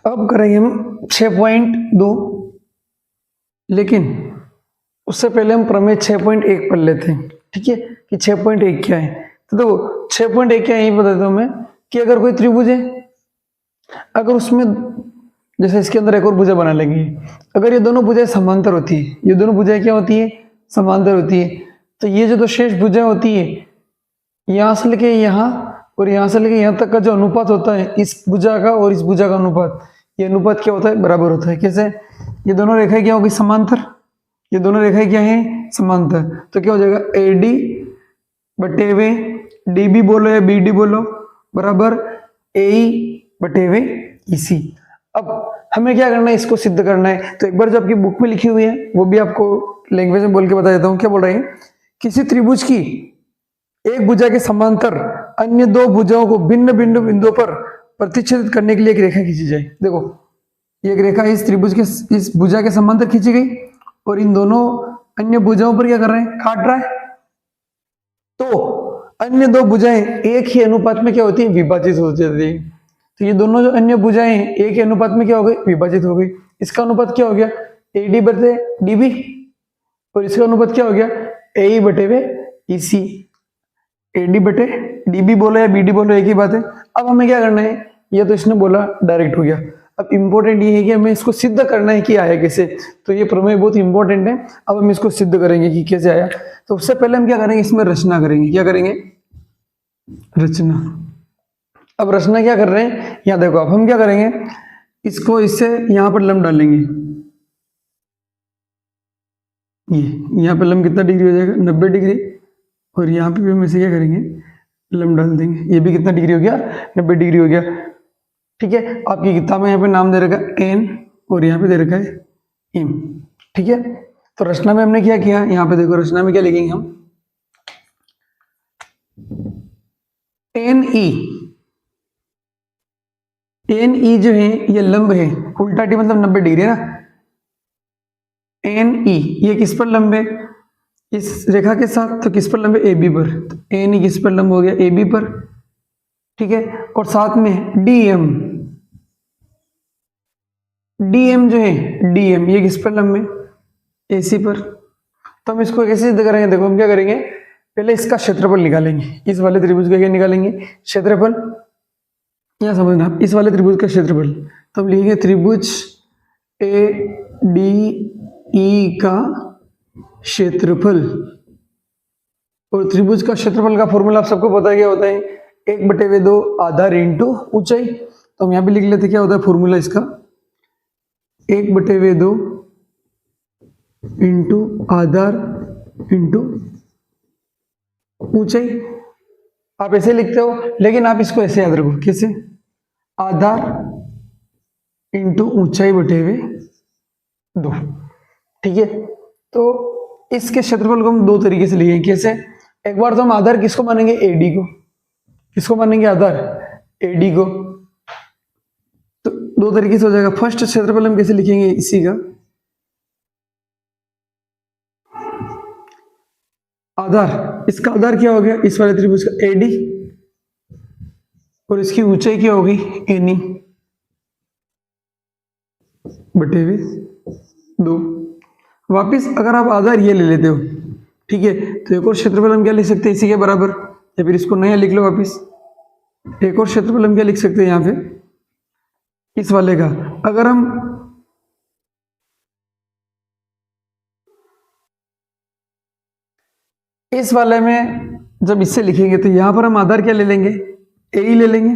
अब करेंगे हम 6.2, लेकिन उससे पहले हम प्रमेय 6.1 पढ़ लेते हैं। ठीक है कि 6.1 क्या है। तो देखो 6.1 क्या है ये बता देता हूं मैं कि अगर कोई त्रिभुज है, अगर उसमें जैसे इसके अंदर एक और भुजा बना लेंगे, अगर ये दोनों भुजाएं समांतर होती है, ये दोनों भुजाएं क्या होती है, समांतर होती है, तो ये जो दो शेष भुजाएं होती है, यहां से लेके यहाँ और यहाँ से लेके यहाँ तक का जो अनुपात होता है इस भुजा का और इस भुजा का अनुपात, ये अनुपात क्या होता है, बराबर होता है। कैसे? ये दोनों रेखाएं क्या होगी, समांतर। ये दोनों रेखाएं क्या है, समांतर। तो क्या हो जाएगा, AD बटे वे DB बोलो या BD बोलो बराबर AE बटे वे EC। अब हमें क्या करना है, इसको सिद्ध करना है। तो एक बार जो आपकी बुक में लिखी हुई है वो भी आपको लैंग्वेज में बोल के बता देता हूँ। क्या बोल रहे हैं, किसी त्रिभुज की एक भुजा के समांतर अन्य दो भुजाओं को भिन्न भिन्न बिंदुओं पर प्रतिच्छेदित करने के लिए एक रेखा खींची जाए। देखो ये एक रेखा इस त्रिभुज के इस भुजा के समांतर खींची गई और इन दोनों अन्य भुजाओं पर क्या कर रहे हैं, काट रहा है। तो अन्य दो भुजाएं एक ही अनुपात में क्या होती है, विभाजित हो जाती है। तो ये दोनों जो अन्य भुजाएं एक ही अनुपात में क्या हो गई, विभाजित हो गई। इसका अनुपात क्या हो गया, AD बटे DB और इसका अनुपात क्या हो गया, AE बटे वे EC। AD बटे DB बोलो या BD बोलो एक ही बात है। अब हमें क्या करना है, ये तो इसने बोला डायरेक्ट हो गया। अब इंपॉर्टेंट ये है कि हमें इसको सिद्ध करना है कि आया कैसे। तो ये प्रमेय बहुत इंपॉर्टेंट है। अब हम इसको सिद्ध करेंगे कि कैसे आया। तो उससे पहले हम क्या करेंगे, इसमें रचना करेंगे। क्या करेंगे, रचना। अब रचना क्या कर रहे हैं, यहाँ देखो। अब हम क्या करेंगे, इसको इससे यहाँ पर लंब डालेंगे। ये यहाँ पर लंब कितना डिग्री हो जाएगा, 90 डिग्री। और यहाँ पे भी हम इसे क्या करेंगे, लंब डाल देंगे। ये भी कितना डिग्री हो गया, 90 डिग्री हो गया। ठीक है, आपकी किताब में यहाँ पे नाम दे रखा है N और यहाँ पे दे रखा है M। ठीक है, तो रचना में हमने क्या किया, यहाँ पे देखो रचना में क्या लिखेंगे हम, NE जो है ये लंब है, उल्टा टी मतलब 90 डिग्री है ना। NE ये किस पर लंब है, इस रेखा के साथ। तो किस पर लंब है, AB पर। तो NE किस पर लंब हो गया, AB पर। ठीक है, और साथ में DM जो है DM ये किस पर लंब है, AC पर। तो हम इसको कैसे सिद्ध करेंगे, देखो हम क्या करेंगे, पहले इसका क्षेत्रफल निकालेंगे। इस वाले त्रिभुज का क्या निकालेंगे, क्षेत्रफल। यहाँ समझना, इस वाले त्रिभुज का क्षेत्रफल। तो हम लिखेंगे त्रिभुज ADE का क्षेत्रफल। और त्रिभुज का क्षेत्रफल का फॉर्मूला आप सबको पता है क्या होता है, 1/2 आधार इंटू ऊंचाई। तो हम यहाँ पे लिख लेते क्या होता है फॉर्मूला इसका, 1/2 इंटू आधार इंटू ऊंचाई। आप ऐसे लिखते हो, लेकिन आप इसको ऐसे याद रखो, कैसे, आधार इंटू ऊंचाई बटे हुए 2। ठीक है, तो इसके क्षेत्रफल को हम दो तरीके से लिखेंगे। कैसे, एक बार तो हम आधार किसको मानेंगे, AD को। किसको मानेंगे, आधार AD को। तो दो तरीके से हो जाएगा। फर्स्ट क्षेत्रफल हम कैसे लिखेंगे, इसी का आधार, इसका आधार क्या हो गया, इस वाले त्रिभुज का AD, और इसकी ऊंचाई क्या होगी, NE बटे हुए 2। वापिस अगर आप आधार ये ले लेते हो, ठीक है, तो एक और क्षेत्रफल हम क्या लिख सकते हैं, इसी के बराबर। या फिर इसको नया लिख लो वापिस, एक और क्षेत्रफल हम क्या लिख सकते हैं यहाँ पे, इस वाले का। अगर हम इस वाले में जब इससे लिखेंगे तो यहां पर हम आधार क्या ले लेंगे, AE ले लेंगे,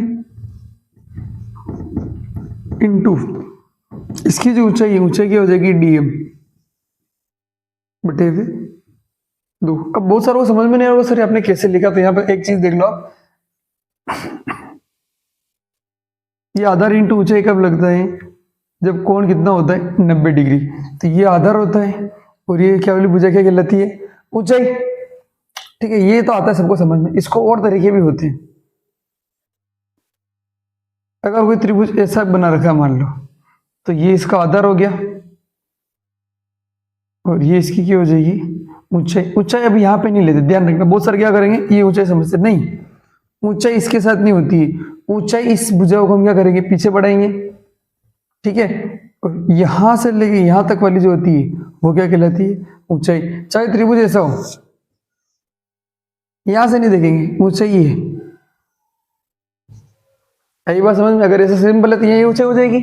इनटू इसकी जो ऊंचाई है, ऊंचाई क्या हो जाएगी, DM बटे हुए 2। अब बहुत सारों को समझ में नहीं आ रहा सर आपने कैसे लिखा। तो यहाँ पर एक चीज देख लो आप, ये आधार इंटू ऊंचाई कब लगता है, जब कोण कितना होता है, 90 डिग्री। तो ये आधार होता है और ये क्या वाली भुजा क्या कहलाती है, ऊंचाई। ठीक है, ये तो आता है सबको समझ में। इसको और तरीके भी होते हैं। अगर कोई त्रिभुज ऐसा बना रखा मान लो, तो ये इसका आधार हो गया और ये इसकी क्या हो जाएगी, ऊंचाई। ऊंचाई अभी यहाँ पे नहीं लेते, ध्यान रखना। बहुत सारे क्या करेंगे, ये ऊंचाई समझते नहीं, ऊंचाई इसके साथ नहीं होती है। ऊंचाई इस भुजा को हम क्या करेंगे, पीछे बढ़ाएंगे। ठीक है। और यहां से लेके यहां तक वाली जो होती है वो क्या कहलाती है? ऊंचाई। चाहे त्रिभुज ऐसा हो, यहां से नहीं देखेंगे, ऊंचाई ही है। यही बात समझ में? अगर ऐसे सिंपल है तो यही ऊंचाई हो जाएगी।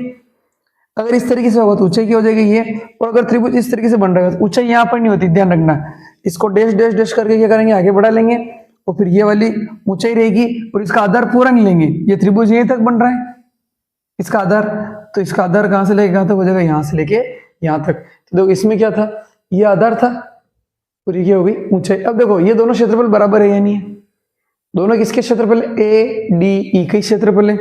अगर इस तरीके से होगा तो ऊंचाई क्या हो जाएगी? ये। और अगर त्रिभुज इस तरीके से बन रहा है तो ऊंचाई यहाँ पर नहीं होती, ध्यान रखना। इसको डैश डैश डैश करके क्या करेंगे? आगे बढ़ा लेंगे और फिर ये वाली ऊंचाई रहेगी और इसका आधार पूरा नहीं लेंगे। ये त्रिभुज यहीं तक बन रहा है, इसका आधार, तो इसका आधार कहां से लेके कहां तक हो जाएगा? यहां से लेके यहां तक। तो देखो इसमें क्या था? ये आधार था और ये क्या हो गई? ऊंचाई। अब देखो ये दोनों क्षेत्रफल बराबर है या नहीं है? दोनों किसके क्षेत्रफल? ए डी ई के क्षेत्रफल है।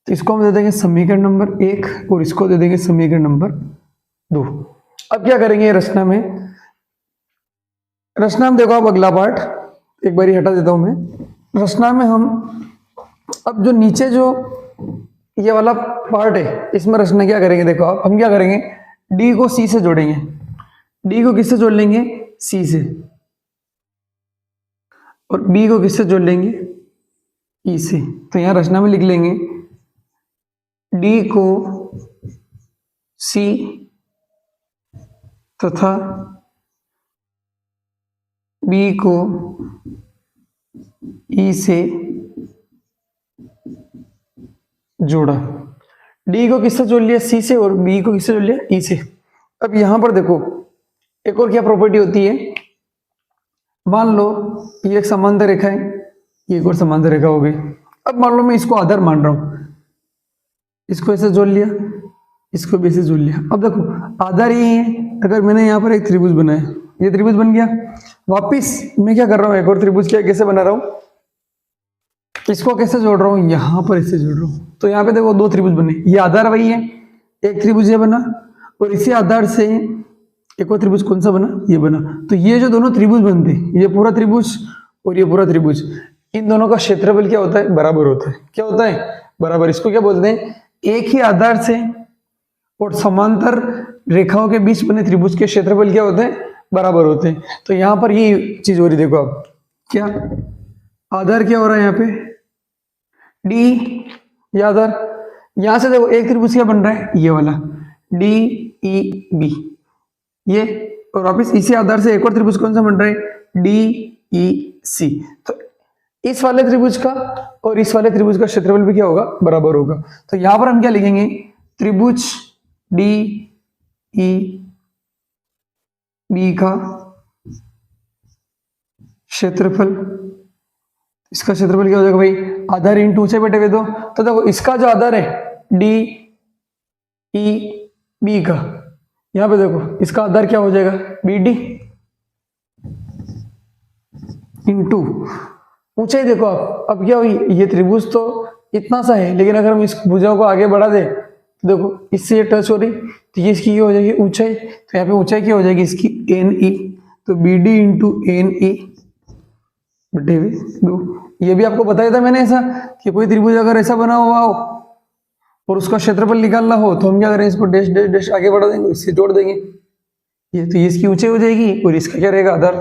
तो इसको हम दे देंगे समीकरण नंबर 1 और इसको दे देंगे समीकरण नंबर 2। अब क्या करेंगे रचना में? रचना में देखो आप अगला पार्ट एक बार हटा देता हूं मैं। रचना में हम अब जो नीचे जो ये वाला पार्ट है इसमें रचना क्या करेंगे? देखो आप, हम क्या करेंगे? डी को सी से जोड़ेंगे। डी को किससे जोड़ लेंगे? सी से। और बी को किससे जोड़ लेंगे? ई से। तो यहां रचना में लिख लेंगे डी को सी तथा बी को ई से जोड़ा। डी को किससे जोड़ लिया? सी से। और बी को किससे जोड़ लिया? ई से। अब यहां पर देखो एक और क्या प्रॉपर्टी होती है? मान लो ये एक समांतर रेखा है, ये एक और समांतर रेखा हो गई। अब मान लो मैं इसको आधार मान रहा हूं, इसको ऐसे जोड़ लिया, इसको भी ऐसे जोड़ लिया। अब देखो आधार यही है। अगर मैंने यहाँ पर एक त्रिभुज बनाया, ये त्रिभुज बन गया। वापिस मैं क्या कर रहा हूँ? एक और त्रिभुज क्या कैसे बना रहा हूँ? इसको कैसे जोड़ रहा हूँ? यहाँ पर ऐसे जोड़ रहा हूँ। तो यहाँ पे देखो दो त्रिभुज बने, ये आधार वही है, एक त्रिभुज ये बना और इसी आधार से एक और त्रिभुज कौन सा बना? ये बना। तो ये जो दोनों त्रिभुज बनते, ये पूरा त्रिभुज और ये पूरा त्रिभुज, इन दोनों का क्षेत्रफल क्या होता है? बराबर होता है। क्या होता है? बराबर। इसको क्या बोलते हैं? एक ही आधार से और समांतर रेखाओं के बीच बने त्रिभुज के क्षेत्रफल क्या होते हैं? बराबर होते हैं। तो यहां पर ये चीज हो रही, देखो आप क्या आधार क्या हो रहा है यहाँ पे? डी। ये आधार, यहां से देखो एक त्रिभुज क्या बन रहा है? ये वाला डी ई बी, ये। और वापिस इसी आधार से एक और त्रिभुज कौन सा बन रहा है? डी ई सी। तो इस वाले त्रिभुज का और इस वाले त्रिभुज का क्षेत्रफल भी क्या होगा? बराबर होगा। तो यहां पर हम क्या लिखेंगे? त्रिभुज डी ई बी का क्षेत्रफल, इसका क्षेत्रफल क्या हो जाएगा भाई? आधार इंटू ऊंचाई बटे वे दो। तो देखो इसका जो आधार है डी ई बी का, यहां पे देखो इसका आधार क्या हो जाएगा? बी डी इंटू ऊंचाई। देखो आप अब क्या हुई? ये त्रिभुज तो इतना सा है, लेकिन अगर हम इस भुजाओं को आगे बढ़ा दे तो देखो इससे ये टच हो रही, तो ये इसकी क्या हो जाएगी? ऊंचाई। तो यहाँ पे ऊंचाई क्या हो जाएगी इसकी? N E. तो B D into N E बटे हुए दो। ये भी आपको बताया था मैंने ऐसा कि कोई त्रिभुज अगर ऐसा बना हुआ हो और उसका क्षेत्रफल निकालना हो तो हम क्या करें? इसको डैश डैश डैश आगे बढ़ा देंगे, इससे जोड़ देंगे ये, तो ये इसकी ऊंचाई हो जाएगी और इसका क्या रहेगा? आधार।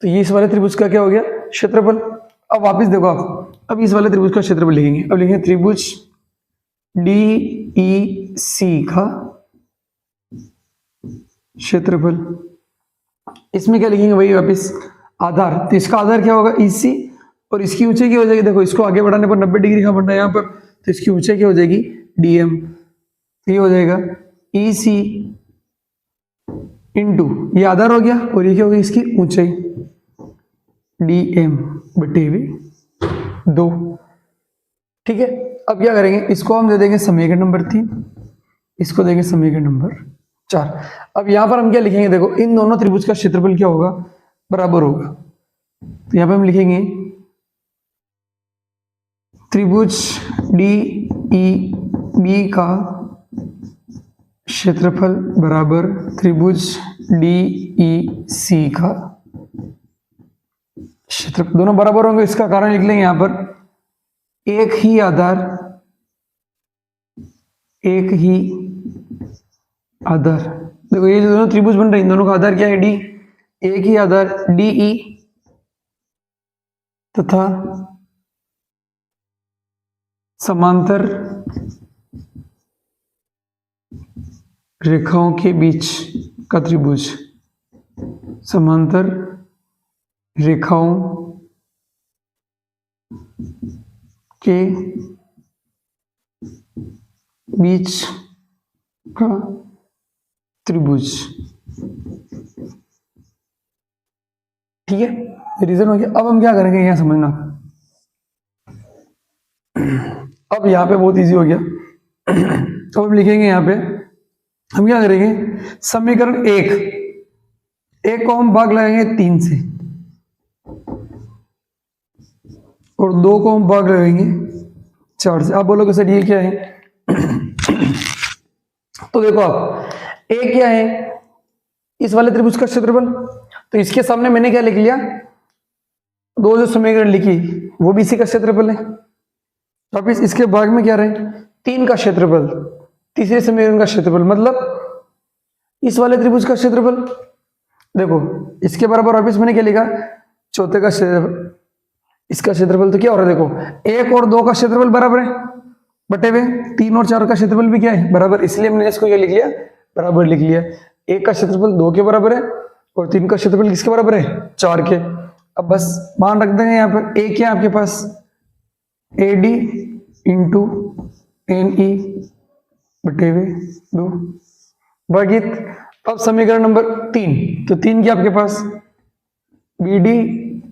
तो ये इस वाले त्रिभुज का क्या हो गया? क्षेत्रफल। अब वापस देखो आप, अब इस वाले त्रिभुज का क्षेत्रफल लिखेंगे। अब लिखेंगे त्रिभुज डी ई सी का क्षेत्रफल। इसमें क्या लिखेंगे भाई? वापस आधार। तो इसका आधार क्या होगा? ई सी। और इसकी ऊंचाई क्या हो जाएगी? देखो इसको आगे बढ़ाने पर 90 डिग्री का बढ़ना है यहाँ पर, तो इसकी ऊंचाई क्या हो जाएगी? D M. तो ये हो जाएगा ई सी इंटू ये आधार हो गया और ये क्या होगी? इसकी ऊंचाई डी एम बटे हुए 2। ठीक है। अब क्या करेंगे? इसको हम दे देंगे समीकरण नंबर 3, इसको देंगे समीकरण नंबर 4। अब यहां पर हम क्या लिखेंगे? देखो इन दोनों त्रिभुज का क्षेत्रफल क्या होगा? बराबर होगा। तो यहां पे हम लिखेंगे त्रिभुज डी ई बी का क्षेत्रफल बराबर त्रिभुज डी ई सी का क्षेत्रफल। दोनों बराबर होंगे, इसका कारण लिख लेंगे यहां पर एक ही आधार, एक ही आधार। देखो ये जो दोनों त्रिभुज बन रहे हैं इन दोनों का आधार क्या है? डी। एक ही आधार डी ई तथा समांतर रेखाओं के बीच का त्रिभुज, समांतर रेखाओं के बीच का त्रिभुज। ठीक है, रीजन हो गया। अब हम क्या करेंगे, यहां समझना। अब यहां पे बहुत इजी हो गया। तो हम लिखेंगे यहां पे, हम क्या करेंगे, समीकरण एक को हम भाग लगाएंगे 3 से और 2 को हम भाग लगाएंगे 4 से। आप बोलोगे सर ये क्या है? तो देखो आप, एक क्या है, इस वाले त्रिभुज का क्षेत्रफल। तो इसके सामने मैंने क्या लिख लिया, 2 जो समीकरण लिखी वो भी इसी का क्षेत्रफल है। वापिस इसके भाग में क्या रहे, 3 का क्षेत्रफल, तीसरे समीकरण का क्षेत्रफल, मतलब इस वाले त्रिभुज का क्षेत्रफल। देखो इसके बराबर वापिस मैंने क्या लिखा, चौथे का क्षेत्रफल, इसका क्षेत्रफल। तो क्या हो रहा है, देखो 1 और 2 का क्षेत्रफल बराबर है बटे हुए 3 और 4 का क्षेत्रफल भी क्या है, बराबर। इसलिए हमने इसको क्या लिख लिया, बराबर लिख लिया। 1 का क्षेत्रफल 2 के बराबर है और 3 का क्षेत्रफल किसके बराबर है, 4 के। अब बस मान रख देंगे यहाँ पर, एक क्या है आपके पास, AD इंटू NE बटे हुए 2 भागित। अब समीकरण नंबर 3, तो 3 क्या आपके पास, BD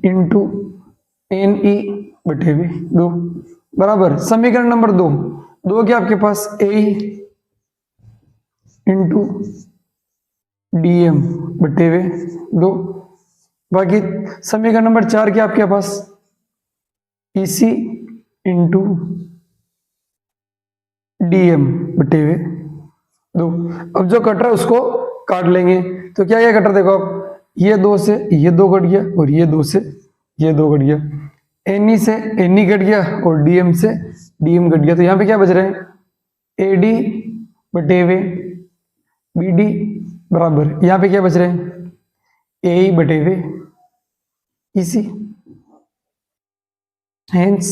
इंटू NE बटे हुए 2 बराबर। समीकरण नंबर 2 क्या आपके पास, AE इंटू DM बटे हुए 2 भागित। समीकरण नंबर 4 क्या आपके पास, EC इंटू DM बटे हुए 2। अब जो कट रहा है उसको काट लेंगे। तो क्या कट रहा, देखो आप, ये 2 से ये 2 कट गया और ये 2 से ये 2 कट गया। NE से NE कट गया और DM से DM कट गया। तो यहाँ पे क्या बच रहे हैं, AD बटे हुए BD बराबर, यहाँ पे क्या बच रहे हैं, AE बटे हुए EC। Hence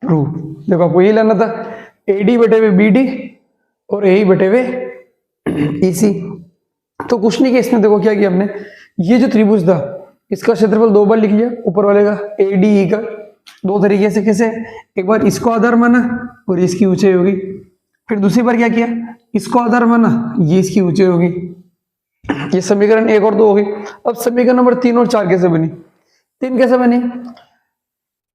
prove. देखो आपको यही लाना था, AD बटे हुए BD और AE बटे हुए EC। तो कुछ नहीं किया इसमें, देखो क्या किया हमने, ये जो त्रिभुज था इसका क्षेत्रफल 2 बार लिख लिया, ऊपर वाले का ADE का। 2 तरीके से, कैसे, एक बार इसको आधार माना और इसकी ऊंचाई होगी, फिर दूसरी बार क्या किया, इसको आधार माना, ये इसकी ऊंचाई होगी। ये समीकरण 1 और 2 हो गई। अब समीकरण नंबर 3 और 4 कैसे बनी, 3 कैसे बनी,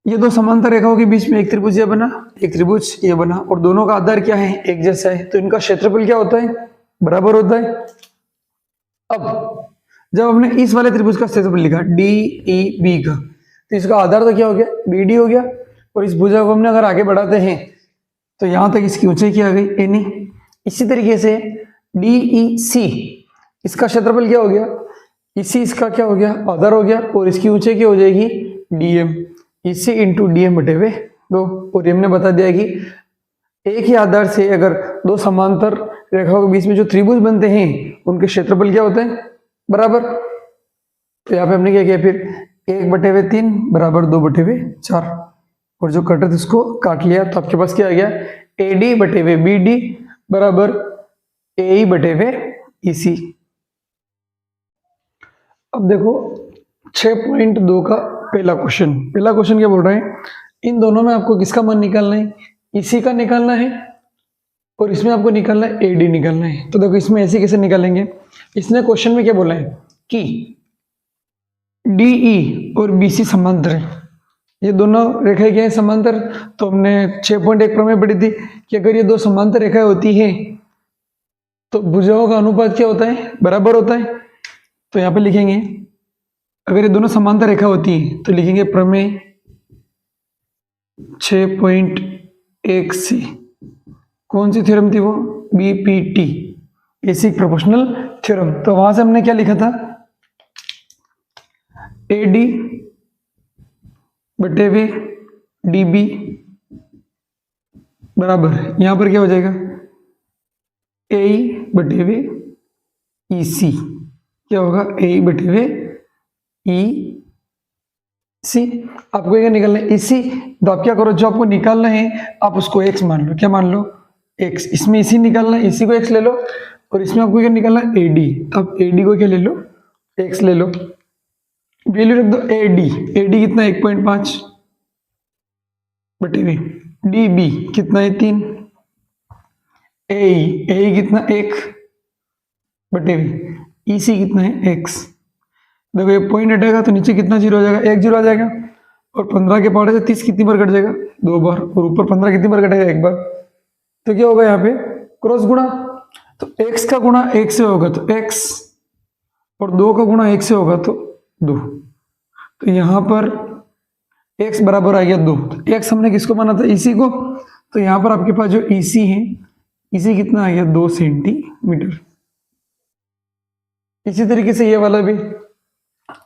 ये 2 समांतर रेखाओं के बीच में एक त्रिभुज ये बना, एक त्रिभुज ये बना, और दोनों का आधार क्या है, एक जैसा है। तो इनका क्षेत्रफल क्या होता है, बराबर होता है। अब जब हमने इस वाले त्रिभुज का क्षेत्रफल लिखा DEB का, तो इसका आधार तो क्या हो गया, BD हो गया, और इस भुजा को हमने अगर आगे बढ़ाते हैं तो यहां तक इसकी ऊंचाई क्या आ गई, NE। इसी तरीके से DEC, इसका क्षेत्रफल क्या हो गया, EC इसका क्या हो गया, आधार हो गया, और इसकी ऊंचाई क्या हो जाएगी, DM। EC इंटू DM बटे हुए 2। और हमने बता दिया कि एक ही आधार से अगर 2 समांतर रेखाओं के बीच में जो त्रिभुज बनते हैं उनके क्षेत्रफल क्या होते हैं, बराबर। तो यहाँ पे हमने क्या किया, फिर 1 बटे हुए 3 बराबर 2 बटे हुए 4, और जो कटर थे उसको काट लिया। तो आपके पास क्या आ गया, AD बटे हुए BD बराबर AE बटे हुए EC। अब देखो 6.2 का पहला क्वेश्चन क्या बोल रहे हैं, इन दोनों में आपको किसका मान निकालना है, EC का निकालना है, और इसमें आपको निकालना है AD निकालना है। तो देखो इसमें ऐसे कैसे निकालेंगे, इसने क्वेश्चन में क्या बोला है कि DE और BC समांतर है, ये दोनों रेखाएं क्या है, समांतर। तो हमने 6.1 प्रमेय पढ़ी थी कि अगर ये 2 समांतर रेखाएं होती हैं तो भुजाओं का अनुपात क्या होता है, बराबर होता है। तो यहाँ पे लिखेंगे, अगर ये दोनों समांतर रेखा होती है तो लिखेंगे प्रमेय 6.1 से, कौन सी थ्योरम थी वो, BPT, बेसिक प्रोपोर्शनल थ्योरम। तो वहां से हमने क्या लिखा था, AD बटे हुए DB बराबर, यहां पर क्या हो जाएगा, AE बटे हुए EC, क्या होगा, AE बटे हुए EC। आपको क्या निकालना है, EC। तो आप क्या करो, जो आपको निकालना है आप उसको x मान लो, क्या मान लो, x। इसमें EC निकालना है, EC को x ले लो, और इसमें आपको क्या निकालना है एडी। अब एडी को क्या ले लो, एक्स ले लो, वैल्यू रख दो एडी। एडी कितना 1.5 बटे वी। डी बी कितना है 3। ए कितना 1 बटे वी। ई सी कितना है एक्स। देखो ये पॉइंट हटेगा तो नीचे कितना जीरो हो जाएगा, 1 जीरो आ जाएगा। और 15 के पहाड़े से 30 कितनी बार कट जाएगा, 2 बार। और ऊपर 15 कितनी बार कटेगा, 1 बार। तो क्या होगा यहाँ पे क्रॉस गुणा। तो x का गुणा 1 से होगा तो x, और 2 का गुणा 1 से होगा तो 2। तो यहाँ पर x बराबर आ गया 2। तो x हमने किसको माना था, इसी को। तो यहाँ पर आपके पास जो इसी है, इसी कितना आ गया 2 सेंटीमीटर। इसी तरीके से ये वाला भी,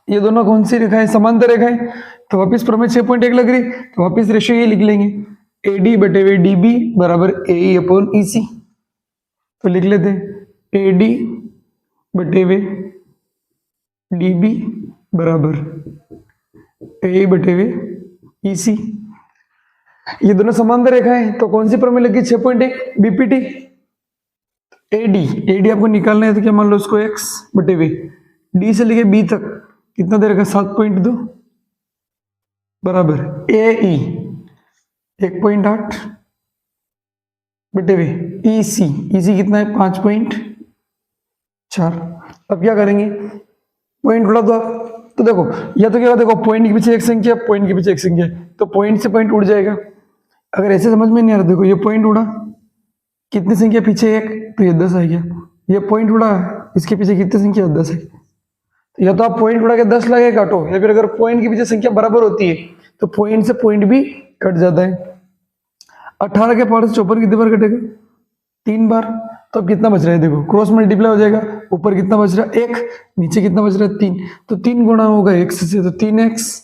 ये दोनों कौन सी रेखा है, समांतर रेखा है। तो वापिस प्रमेय 6.1 लग रही, तो वापिस रेशियो ये लिख लेंगे, एडी बटे वे डी बी बराबर ए अपॉन ई सी। तो लिख लेते हैं एडी बटे वे डी बी बराबर ए बटे वे ई सी। ये दोनों समांतर रेखा है, तो कौन सी प्रमेय लगी, 6.1 बीपीटी। एडी आपको निकालना है, तो क्या मान लो उसको एक्स बटे वे डी से लेके बी तक कितना दे रखा 7.2 बराबर ए ई 1.8 बटे वे ई सी कितना है 5.4। अब क्या करेंगे, पॉइंट उड़ा दो आप। तो देखो या तो क्या, देखो पॉइंट के पीछे एक संख्या, पॉइंट के पीछे एक संख्या, तो पॉइंट से पॉइंट उड़ जाएगा। अगर ऐसे समझ में नहीं आ रहा, देखो ये पॉइंट उड़ा, कितनी संख्या पीछे 1, तो ये 10 आ गया। ये पॉइंट उड़ा, इसके पीछे कितनी संख्या 10 है। तो या तो आप पॉइंट उड़ा के 10 लगे काटो, या फिर अगर पॉइंट के पीछे संख्या बराबर होती है तो पॉइंट से पॉइंट भी कट जाता है। 18 के पार से 54 कितनी बार कटेगा, 3 बार। तो अब कितना बच रहा है, देखो क्रॉस मल्टीप्लाई हो जाएगा, ऊपर कितना बच रहा है 1, नीचे कितना बच रहा है 3। तो 3 गुणा होगा x से, तो 3x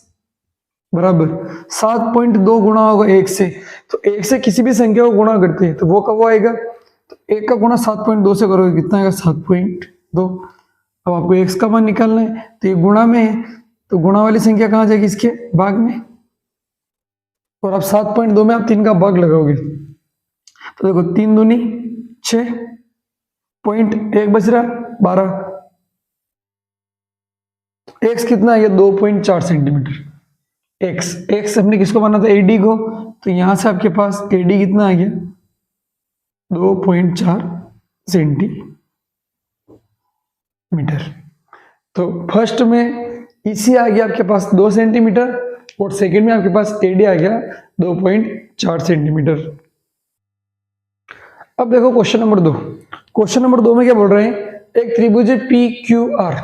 बराबर 7.2 गुणा होगा 1 से। तो 1 से किसी भी संख्या को गुणा करते हैं तो वो कब आएगा, तो 1 का गुणा 7.2 से करोगे कितना आएगा 7.2। अब आपको x का मान निकालना है, तो ये गुणा में है, तो गुणा वाली संख्या कहाँ जाएगी, इसके भाग में। और अब 7.2 में आप 3 का भाग लगाओगे, तो देखो 3 दूनी 6, पॉइंट 1 बच रहा 12। x कितना आ गया 2.4 सेंटीमीटर। x हमने किसको माना था, एडी को। तो यहां से आपके पास एडी कितना आ गया 2.4 सेंटीमीटर। तो फर्स्ट में इसी आ गया आपके पास 2 सेंटीमीटर, और सेकंड में आपके पास एडी आ गया 2.4 सेंटीमीटर। अब देखो क्वेश्चन नंबर 2। क्वेश्चन नंबर 2 में क्या बोल रहे हैं, एक त्रिभुज पी क्यू आर,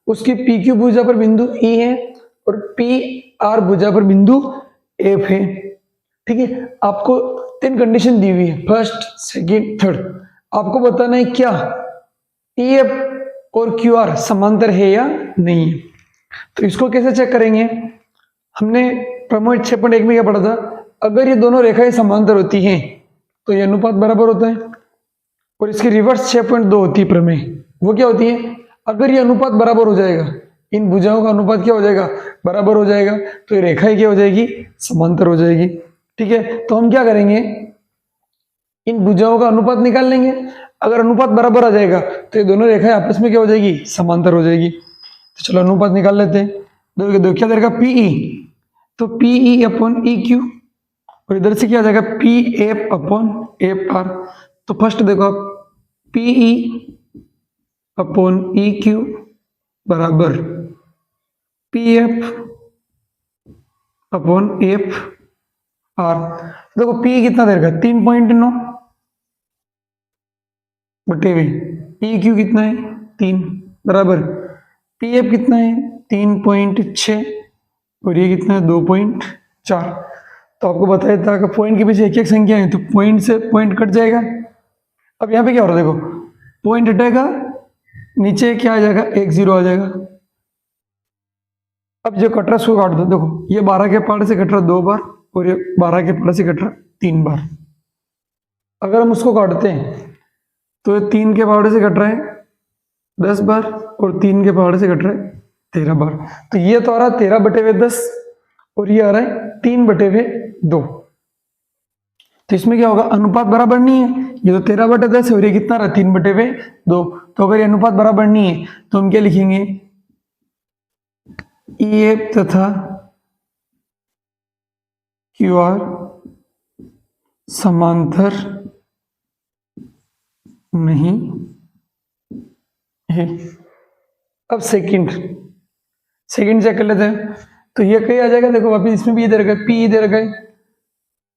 उसकी पी क्यू भुजा पर बिंदु ई है और पी आर भुजा पर बिंदु एफ है। ठीक है, आपको 3 कंडीशन दी हुई है, फर्स्ट सेकंड थर्ड। आपको बताना है क्या ई एफ और क्यू आर समांतर है या नहीं है। तो इसको कैसे चेक करेंगे, हमने प्रमेय 6.1 में क्या पढ़ा था, अगर ये दोनों रेखाएं समांतर होती हैं तो ये अनुपात बराबर होता है। और इसकी रिवर्स 6.2 होती है प्रमेय, वो क्या होती है, अगर ये अनुपात बराबर हो जाएगा, इन भुजाओं का अनुपात क्या हो जाएगा, बराबर हो जाएगा, तो ये रेखाएं क्या हो जाएगी, समांतर हो जाएगी। ठीक है, तो हम क्या करेंगे, इन भुजाओं का अनुपात निकाल लेंगे। अगर अनुपात बराबर आ जाएगा तो ये दोनों रेखाएं आपस में क्या हो जाएगी, समांतर हो जाएगी। तो चलो अनुपात निकाल लेते हैं। देखो क्या देगा पीई, तो पीई अपॉन ई क्यू, और इधर से क्या आ जाएगा P F upon F R. तो फर्स्ट देखो आप पीई अपॉन ई क्यू बराबर P F upon F R. देखो पी कितना देगा 3.9 बटे हुए ई क्यू कितना है 3 बराबर पी एफ कितना है 3.6 और ये कितना है 2.4। तो आपको बताया था कि पॉइंट के पीछे एक एक संख्या है तो पॉइंट से पॉइंट कट जाएगा। अब यहाँ पे क्या हो रहा है, देखो पॉइंट हटेगा, नीचे क्या आ जाएगा 1 0 आ जाएगा। अब जो कट रहा उसको काट दो। देखो ये 12 के पहाड़ से कट रहा 2 बार और ये 12 के पहाड़ से कट रहा 3 बार। अगर हम उसको काटते हैं तो ये 3 के पहाड़ से कट रहा है 10 बार और 3 के पहाड़ से कट रहा है 13 बार। तो ये तो आ रहा है 13/10 और ये आ रहा है 3/2। तो इसमें क्या होगा, अनुपात बराबर नहीं है, ये तो 13/10 है और ये कितना रहा 3/2। तो अगर ये अनुपात बराबर नहीं है तो हम क्या लिखेंगे, EF तथा QR समांतर नहीं है। अब सेकंड चेक कर लेते हैं। तो ये कहीं आ जाएगा, देखो वापिस इसमें भी दे रखा है, PE दे रखा है,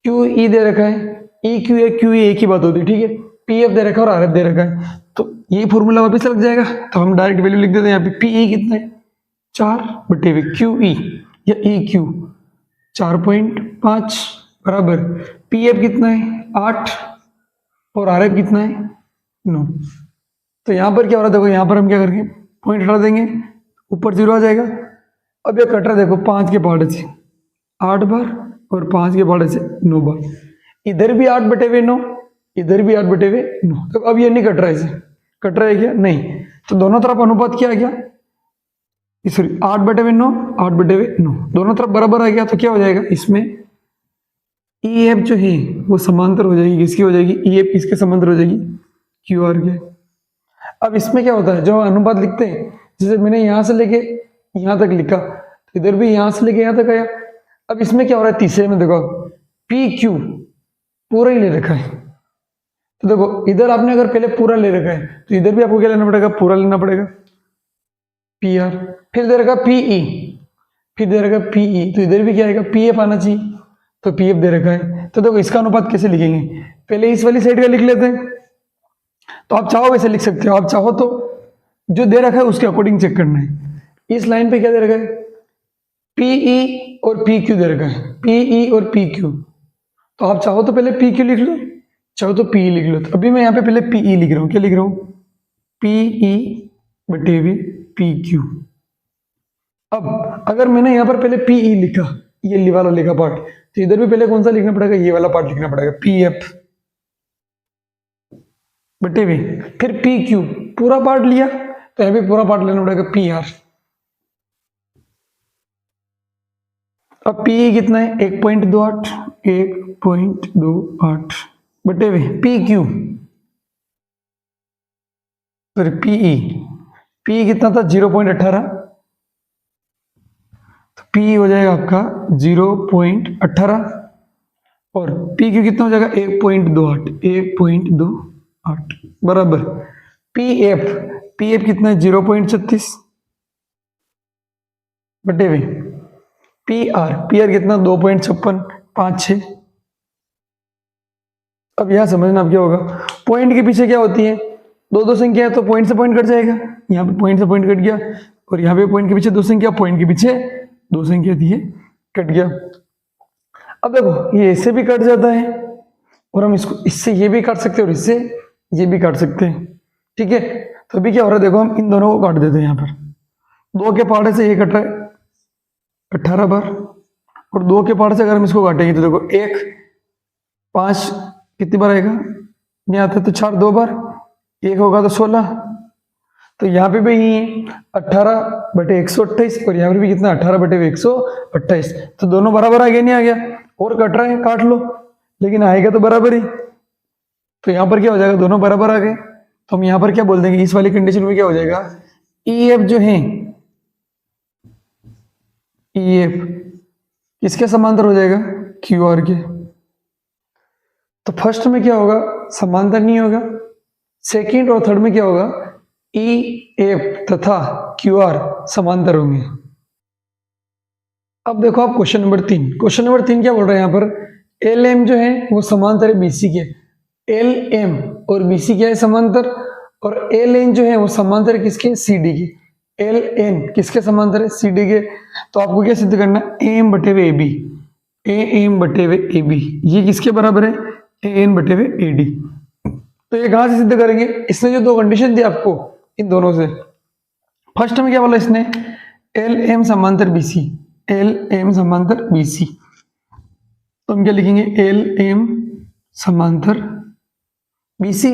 QE दे रखा है, EQA QE एक ही बात होती है, ठीक है। PF दे रखा है और RF दे रखा है, तो ये फॉर्मूला वापिस लग जाएगा। तो हम डायरेक्ट वैल्यू लिख देते हैं यहाँ पे, PE कितना है 4/2 QE या EQ 4.5 बराबर PF कितना है 8 और RF कितना है 9। तो यहाँ पर क्या हो रहा है, देखो यहाँ पर हम क्या करेंगे, पॉइंट हटा देंगे, ऊपर 0 आ जाएगा। अब ये कट रहा है, देखो 5 के पहाड़े से 8 बार और 5 के पहाड़े से 9 बार, इधर भी 8/9, इधर भी 8/9। तो अब ये नहीं कट रहा है, इसे कट रहा है क्या, नहीं। तो दोनों तरफ अनुपात क्या आ गया, सॉरी 8/9 8/9 दोनों तरफ बराबर आ गया। तो क्या हो जाएगा इसमें, EF जो है वो समांतर हो जाएगी, किसकी हो जाएगी, EF किसके समांतर हो जाएगी, QR के। अब इसमें क्या होता है, जो अनुपात लिखते हैं, जैसे मैंने यहां से लेके यहां तक लिखा, तो इधर भी यहां से लेके यहां तक आया। अब इसमें क्या हो रहा है, तीसरे में देखो PQ पूरा ही ले रखा है। तो देखो इधर आपने अगर पहले पूरा ले रखा है तो इधर भी आपको क्या लेना पड़ेगा, पूरा लेना पड़ेगा, PR। फिर दे रखा PE, फिर दे रखा PE, तो इधर भी क्या आएगा, PF आना चाहिए, तो PF दे रखा है। तो देखो इसका अनुपात कैसे लिखेंगे, पहले इस वाली साइड का लिख लेते हैं। तो आप चाहो वैसे लिख सकते हो, आप चाहो तो जो दे रखा है उसके अकॉर्डिंग चेक करना है। इस लाइन पे क्या दे रखा है, PE और PQ दे रखा है, PE और PQ। तो आप चाहो तो पहले PQ लिख लो, चाहो तो PE लिख लो। तो अभी मैं यहाँ पे पहले PE लिख रहा हूँ, क्या लिख रहा हूँ, PE/PQ। अब अगर मैंने यहाँ पर पहले PE लिखा, ये वाला लिखा पार्ट, तो इधर भी पहले कौन सा लिखना पड़ेगा, ये वाला पार्ट लिखना पड़ेगा, PF/V। फिर PQ पूरा पार्ट लिया, तो यहाँ पे पूरा पार्ट लेना पड़ेगा, PR। अब PE कितना है 1.28 1.28/V PQ, फिर PE कितना था 0.18, तो PE हो जाएगा आपका 0.18 और PQ कितना हो जाएगा 1.28 बराबर PF कितना है 0.36/V PR कितना 2.5656। अब यहां समझना अब क्या होगा, पॉइंट के पीछे क्या होती है, दो संख्या है तो पॉइंट से पॉइंट कट जाएगा, यहाँ पे पॉइंट से पॉइंट कट गया, और यहाँ पे पॉइंट के पीछे दो संख्या, पॉइंट के पीछे दो संख्या थी है, कट गया। अब देखो ये इससे भी कट जाता है और हम इसको इससे ये भी काट सकते हैं और इससे ये भी काट सकते हैं, ठीक है। तो अभी क्या हो रहा है, देखो हम इन दोनों को काट देते हैं। यहाँ पर 2 के पहाड़े से ये कट रहा है 18 बार, और 2 के पहाड़ से अगर हम इसको काटेंगे तो देखो 1 5 कितनी बार आएगा, नहीं आता तो 4 2 बार, 1 होगा तो 16। तो यहाँ पे भी 18/128 और यहाँ पे भी कितना 18/128। तो दोनों बराबर आ गया, नहीं आ गया, और कट रहा है काट लो, लेकिन आएगा तो बराबर ही। तो यहाँ पर क्या हो जाएगा, दोनों बराबर आ गए। तो हम यहाँ पर क्या बोल देंगे, इस वाली कंडीशन में क्या हो जाएगा, EF जो है EF किसके समांतर हो जाएगा, QR के। तो फर्स्ट में क्या होगा, समांतर नहीं होगा। सेकंड और थर्ड में क्या होगा, EF तथा QR समांतर होंगे। अब देखो आप क्वेश्चन नंबर 3 क्या बोल रहा है यहाँ पर, LM जो है वो समांतर है BC के, LM और BC क्या है समांतर, और LN जो है वो समांतर है किसके, CD के। LN किसके समांतर है, CD के। तो आपको क्या सिद्ध करना है, AM/AB, AM/AB ये किसके बराबर है, AN/AD। तो ये कहां से सिद्ध करेंगे, इसने जो 2 कंडीशन दी आपको इन दोनों से, फर्स्ट में क्या बोला इसने, LM समांतर BC, LM समांतर BC। तो हम क्या लिखेंगे, LM समांतर BC।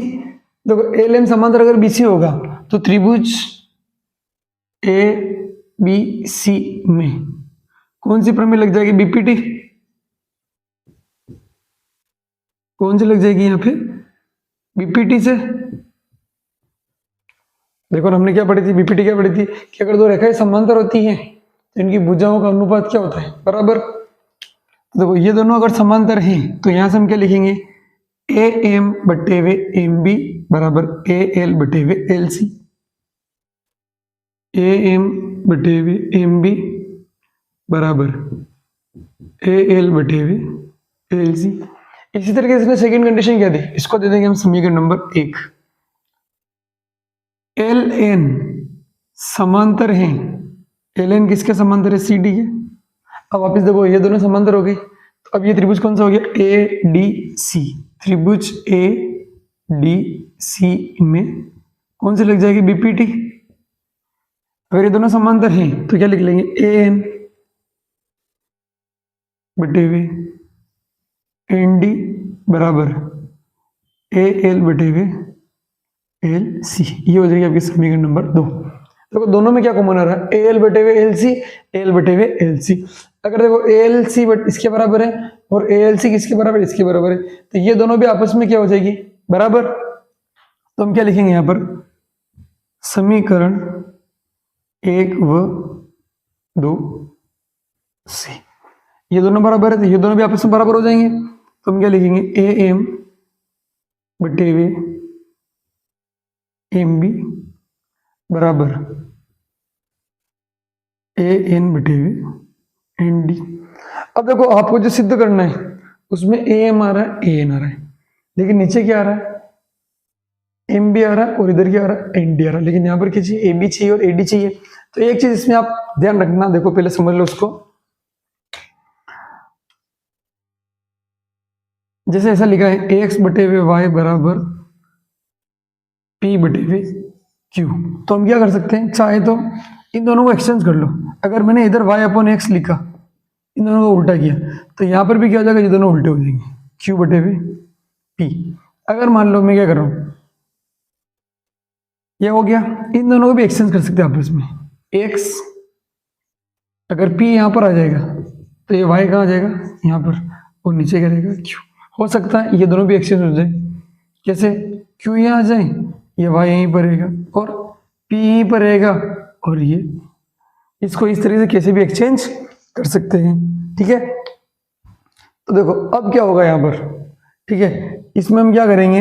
देखो LM समांतर अगर BC होगा तो त्रिभुज ABC में कौन सी प्रमेय लग जाएगी, BPT। कौन सी लग जाएगी यहाँ पे, बीपीटी से देखो हमने क्या पढ़ी थी, बीपीटी क्या पढ़ी थी कि अगर दो रेखाएं समांतर होती हैं तो इनकी भुजाओं का अनुपात क्या होता है, बराबर। तो देखो ये दोनों अगर समांतर हैं तो यहां से हम क्या लिखेंगे, ए एम बटे वे एम बी बराबर ए एल बटे वे एल सी, ए एम बटे वे एम बी बराबर ए एल बटे वे एल सी। इसी तरीके से सेकंड कंडीशन क्या दी, इसको दे देंगे हम समीकरण नंबर 1, एल एन समांतर हैं, एल एन किसके समांतर है, सी डी के। अब वापिस देखो ये दोनों समांतर हो गई, तो अब ये त्रिभुज कौन सा हो गया, ए डी सी, त्रिभुज ए डी सी में कौन सी लग जाएगी, बीपीटी। अगर ये दोनों समांतर हैं तो क्या लिख लेंगे, ए एन बटे वे एन डी बराबर ए एल बटे वे एल सी, ये हो जाएगी आपकी समीकरण नंबर 2। देखो दोनों में क्या कॉमन आ रहा है, ए एल बटे वे एल सी, एल बटे वे एल सी। अगर देखो ए एल सी इसके बराबर है और ए एल सी किसके बराबर, इसके बराबर है, तो ये दोनों भी आपस में क्या हो जाएगी, बराबर। तो हम क्या लिखेंगे यहाँ पर, समीकरण 1 व 2 से ये दोनों बराबर है, तो ये दोनों भी आपस में बराबर हो जाएंगे। तो हम क्या लिखेंगे, ए एम बटे वे एम बी बराबर ए एन बटे वे एन डी। अब देखो आपको जो सिद्ध करना है उसमें ए एम आ रहा है, ए एन आ रहा है, लेकिन नीचे क्या आ रहा है, एम बी आ रहा है और इधर क्या आ रहा है, एन डी आ रहा है। लेकिन यहाँ पर क्या चाहिए, ए बी चाहिए और ए डी चाहिए। तो एक चीज इसमें आप ध्यान रखना, देखो पहले समझ लो उसको। जैसे ऐसा लिखा है ए एक्स बटे वे वाई बराबर पी बटे वे क्यू, तो हम क्या कर सकते हैं, चाहे तो इन दोनों को एक्सचेंज कर लो। अगर मैंने इधर y अपॉन एक्स लिखा, इन दोनों को उल्टा किया, तो यहाँ पर भी क्या हो जाएगा, ये दोनों उल्टे हो जाएंगे, q बटे वे p। अगर मान लो मैं क्या कर रहा हूँ, ये हो गया, इन दोनों को भी एक्सचेंज कर सकते हैं आपस में। x अगर p यहाँ पर आ जाएगा तो ये y कहाँ आ जाएगा, यहाँ पर, और नीचे क्या रहेगा, q। हो सकता है ये दोनों भी एक्सचेंज हो जाए, कैसे, q यहाँ आ जाए, ये y यहीं पर रहेगा और p यहीं पर रहेगा, और ये इसको इस तरीके से कैसे भी एक्सचेंज कर सकते हैं, ठीक है। तो देखो अब क्या होगा यहाँ पर, ठीक है, इसमें हम क्या करेंगे,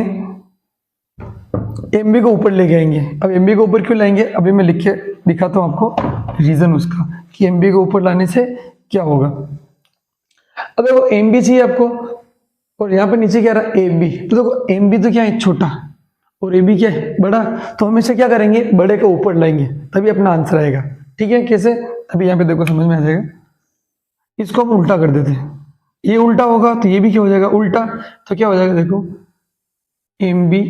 एम बी को ऊपर लेके आएंगे। अब एम बी को ऊपर क्यों लाएंगे, अभी मैं लिख के दिखाता हूँ आपको रीजन उसका कि एम बी को ऊपर लाने से क्या होगा। अब देखो एम बी चाहिए आपको और यहाँ पर नीचे क्या रहा, ए बी। तो देखो एम बी तो क्या है, छोटा, और ए बी क्या है, बड़ा। तो हमेशा क्या करेंगे, बड़े को ऊपर लाएंगे, तभी अपना आंसर आएगा, ठीक है। कैसे, अभी यहाँ पे देखो समझ में आ जाएगा। इसको हम उल्टा कर देते हैं, ये उल्टा होगा तो ये भी क्या हो जाएगा, उल्टा। तो क्या हो जाएगा, देखो एम बी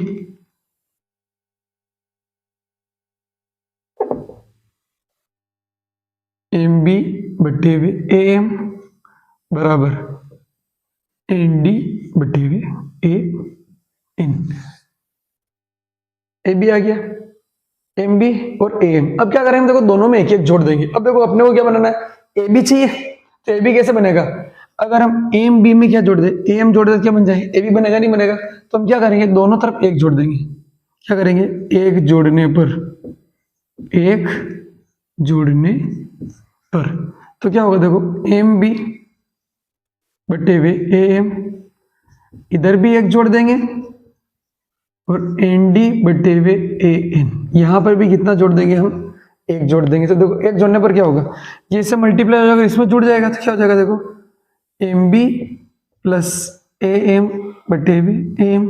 एम बी बटे वे ए एम बराबर एन डी बटे वे ए एन। ए बी आ गया, एम बी और ए एम। अब क्या करेंगे, देखो दोनों में एक एक जोड़ देंगे। अब देखो अपने को क्या बनाना है, ए बी चाहिए, तो ए बी कैसे बनेगा, अगर हम एम बी में क्या जोड़ दे, ए एम जोड़ दे क्या बन जाएगा, ए बी बनेगा, नहीं बनेगा। तो हम क्या करेंगे, दोनों तरफ एक जोड़ देंगे। क्या करेंगे, एक जोड़ने पर, एक जोड़ने पर, तो क्या होगा, देखो एम बी बटे वे ए एम, इधर भी एक जोड़ देंगे, और एन डी बटे वे ए एन, यहां पर भी कितना जोड़ देंगे हम, एक जोड़ देंगे। तो देखो एक जोड़ने पर क्या होगा, ये इससे मल्टीप्लाई हो जाएगा, इसमें जुड़ जाएगा, तो क्या हो जाएगा, देखो M B plus A M बटे वे ए एम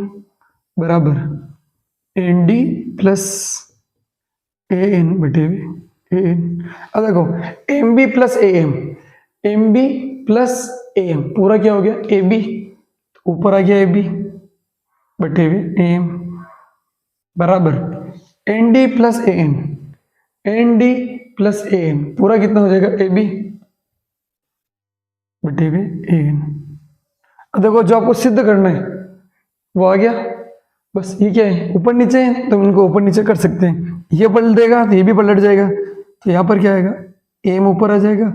बराबर N D plus A N बटे वे ए एन। अब देखो M B plus A M, M B plus A M पूरा क्या हो गया, ए बी, ऊपर आ गया ए बी बटे वे ए एम बराबर N D plus A M, N D plus A N पूरा कितना हो जाएगा, ए बी बटे वे ए एन। अब देखो जो आपको सिद्ध करना है वो आ गया, बस ये क्या है, ऊपर नीचे है, तो उनको ऊपर नीचे कर सकते हैं। ये पलट देगा तो ये भी पलट जाएगा, तो यहाँ पर क्या आएगा, ए एम ऊपर आ जाएगा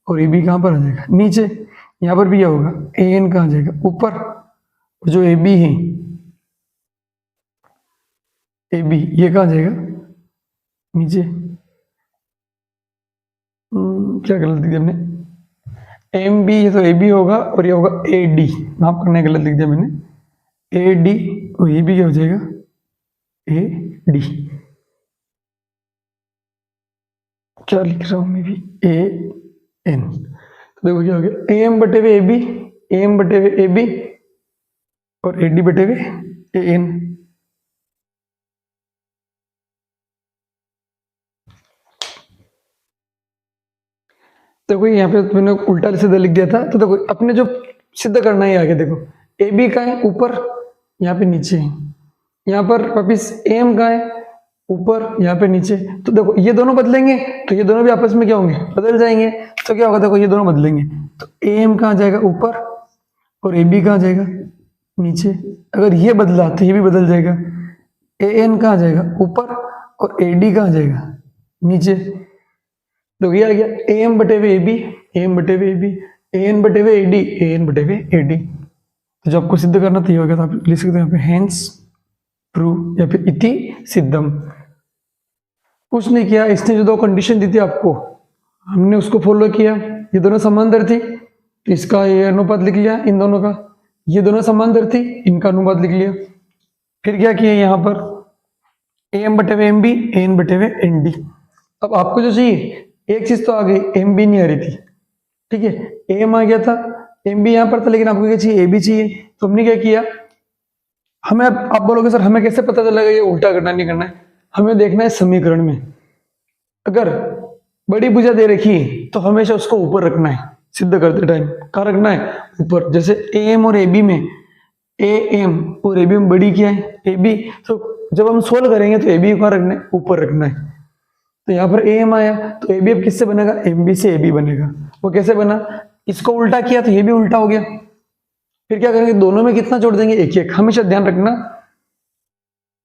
और ए बी कहाँ पर आ जाएगा, नीचे। यहाँ पर भी क्या होगा, ए एन कहाँ जाएगा, ऊपर, जो ए बी है ए बी, ये कहाँ जाएगा नीचे। क्या गलत लिख दिया हमने, एम बी, ये तो ए बी होगा और ये होगा ए डी, माफ करना गलत लिख दिया मैंने, ए डी और ये भी क्या हो जाएगा ए डी। क्या लिख रहा हूं मैं भी, ए एन। तो देखो क्या हो गया, ए एम बटे हुए ए बी, ए एम बटे हुए ए बी और ए डी बटे हुए ए एन। देखो यहाँ पे मैंने उल्टा सीधा लिख दिया था, तो देखो अपने जो सिद्ध करना है आगे, देखो ए बी का है ऊपर, यहाँ पे नीचे है, यहाँ पर वापिस एम का है ऊपर, यहाँ पे नीचे। तो देखो ये दोनों बदलेंगे तो ये दोनों भी आपस में क्या होंगे, बदल जाएंगे। तो क्या होगा, देखो ये दोनों बदलेंगे तो ए एम कहाँ जाएगा ऊपर और ए बी कहाँ जाएगा नीचे। अगर ये बदला तो ये भी बदल जाएगा, ए एन कहाँ जाएगा ऊपर और ए डी कहाँ जाएगा नीचे। तो ये आ गया ए एम बटे हुए ए बी, ए एम बटे हुए ए बी, ए एन बटे हुए ए डी, ए एन बटे हुए ए डी। तो जब आपको सिद्ध करना तो ये होगा, तो आप लिख सकते हैं यहाँ पे हेंस प्रूव या फिर इति सिद्धम। कुछ नहीं किया, इसने जो दो कंडीशन दी थी आपको, हमने उसको फॉलो किया। ये दोनों समांतर थी, इसका ये अनुपात लिख लिया इन दोनों का, ये दोनों समांतर थी, इनका अनुपात लिख लिया। फिर क्या किया यहाँ पर ए एम बटे हुए एम बी, ए एन बटे हुए एन डी। अब आपको जो चाहिए एक चीज तो आ गई, एम बी नहीं आ रही थी, ठीक है, एम आ गया था, एम बी यहाँ पर था, लेकिन आपको क्या चाहिए, ए बी चाहिए। तो हमने क्या किया, हमें आप बोलोगे सर हमें कैसे पता चलेगा ये उल्टा करना नहीं करना है, हमें देखना है समीकरण में अगर बड़ी भुजा दे रखी है तो हमेशा उसको ऊपर रखना है, सिद्ध करते टाइम कहाँ रखना है, ऊपर। जैसे ए एम और ए बी में, ए एम और ए बी में बड़ी क्या है ए बी, तो जब हम सोल्व करेंगे तो ए बी कहाँ रखना है, ऊपर रखना है। तो यहाँ पर ए एम आया तो ए बी अब किससे बनेगा, एम बी से ए बी बनेगा। वो कैसे बना, इसको उल्टा किया तो ये भी उल्टा हो गया। फिर क्या करेंगे, दोनों में कितना जोड़ देंगे, एक एक। हमेशा ध्यान रखना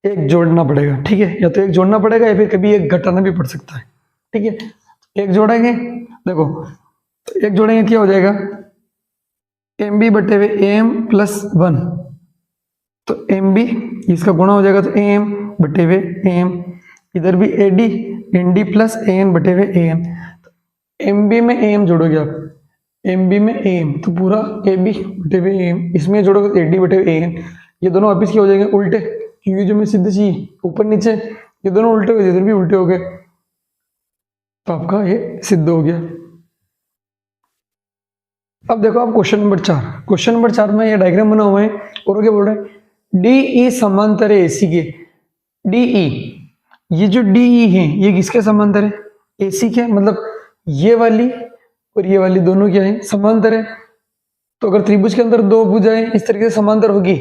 एक जोड़ना पड़ेगा, ठीक है, या तो एक जोड़ना पड़ेगा या फिर कभी एक घटाना भी पड़ सकता है, ठीक है। एक जोड़ेंगे, देखो तो एक जोड़ेंगे क्या हो जाएगा, एम बी बटे हुए ए एम प्लस वन, तो एम बी इसका गुणा हो जाएगा तो ए एम बटे हुए ए एम, इधर भी A D, N D plus A N बटे हुए ए एन। एम बी में ए एम जोड़ोगे आप, एम बी में ए एम तो पूरा ए बी बटे हुए ए एम, इसमें जोड़ोगे तो ए डी बटे हुए ए एन। ये दोनों वापिस क्या हो जाएंगे, उल्टे, क्योंकि जो मैं सिद्ध चाहिए ऊपर नीचे, ये दोनों उल्टे हो गए, इधर भी उल्टे हो गए, तो आपका ये सिद्ध हो गया। अब देखो आप क्वेश्चन नंबर 4, क्वेश्चन नंबर 4 में ये डायग्राम बना हुआ है और क्या बोल रहे हैं, डी ई समांतर है एसी के। डी ई, ये जो डी ई है ये किसके समांतर है, एसी के, मतलब ये वाली और ये वाली दोनों क्या है, समांतर है। तो अगर त्रिभुज के अंदर दो भुजाएं इस तरीके से समांतर होगी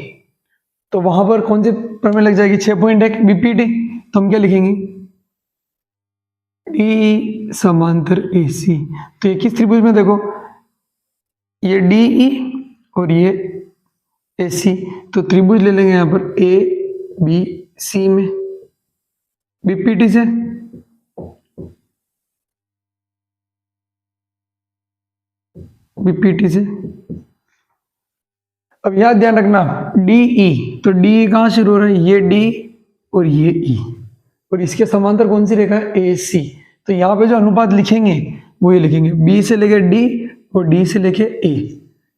तो वहां पर कौन सी प्रमेय लग जाएगी, 6.1 बीपीटी। तो हम क्या लिखेंगे, डी समांतर एसी। तो ये किस त्रिभुज में, देखो ये डीई और ये एसी, तो त्रिभुज ले लेंगे यहां पर ए बी सी में बीपीटी से। बीपीटी से अब याद ध्यान रखना, डीई, तो डी कहां शुरू हो रहा है, ये डी और ये ई, और इसके समांतर कौन सी रेखा है, ए सी। तो यहाँ पे जो अनुपात लिखेंगे वो ये लिखेंगे, बी से लेके डी और डी से लेके ए।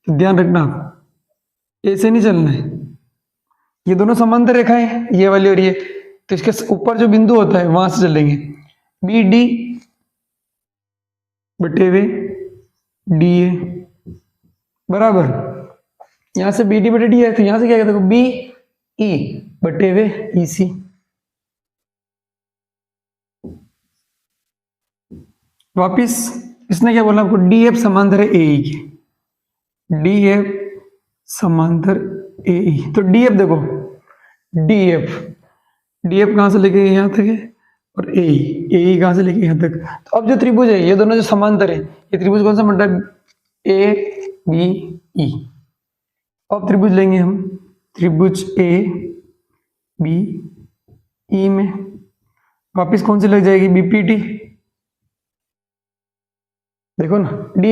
तो ध्यान रखना ए से नहीं चलना है, ये दोनों समांतर रेखाएं हैं, ये वाली और ये, तो इसके ऊपर जो बिंदु होता है वहां से चलेंगे, बी डी बटे हुए डी ए बराबर, यहां से बी डी बटे डी है, तो यहां से क्या कहते हैं, बी ई बटे हुए ई सी। वापिस इसने क्या बोला आपको, डी एफ समांतर है ए ई के, डी एफ समांतर ए ई। तो डी एफ देखो, डी एफ कहां से लेके यहां तक है और ए ई कहां से लेके यहां तक। तो अब जो त्रिभुज है ये दोनों जो समांतर है, ये त्रिभुज कौन सा बनता है, ए बी ई। अब त्रिभुज लेंगे हम, त्रिभुज ए बी ई में वापिस कौन सी लग जाएगी, बीपीटी। देखो ना, डी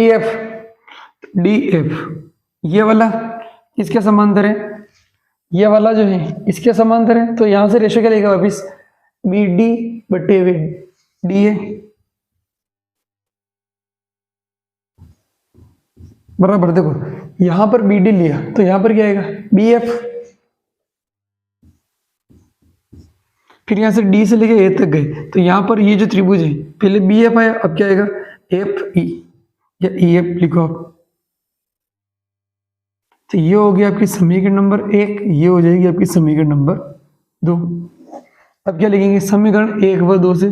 एफ ये वाला इसके समांतर है, ये वाला जो है इसके समांतर है, तो यहां से रेशो क्या लेगा वापिस बी डी बटे हुए डी ए बराबर। देखो यहां पर बी डी लिया तो यहां पर क्या आएगा बी एफ, फिर यहां से डी से लेके ए तक गए तो यहां पर ये जो त्रिभुज है पहले बी एफ आया, अब क्या आएगा एफ ई या ई एफ लिखो आप। तो ये हो गया आपकी समीकरण नंबर 1, ये हो जाएगी आपकी समीकरण नंबर 2। अब क्या लिखेंगे समीकरण 1 व 2 से,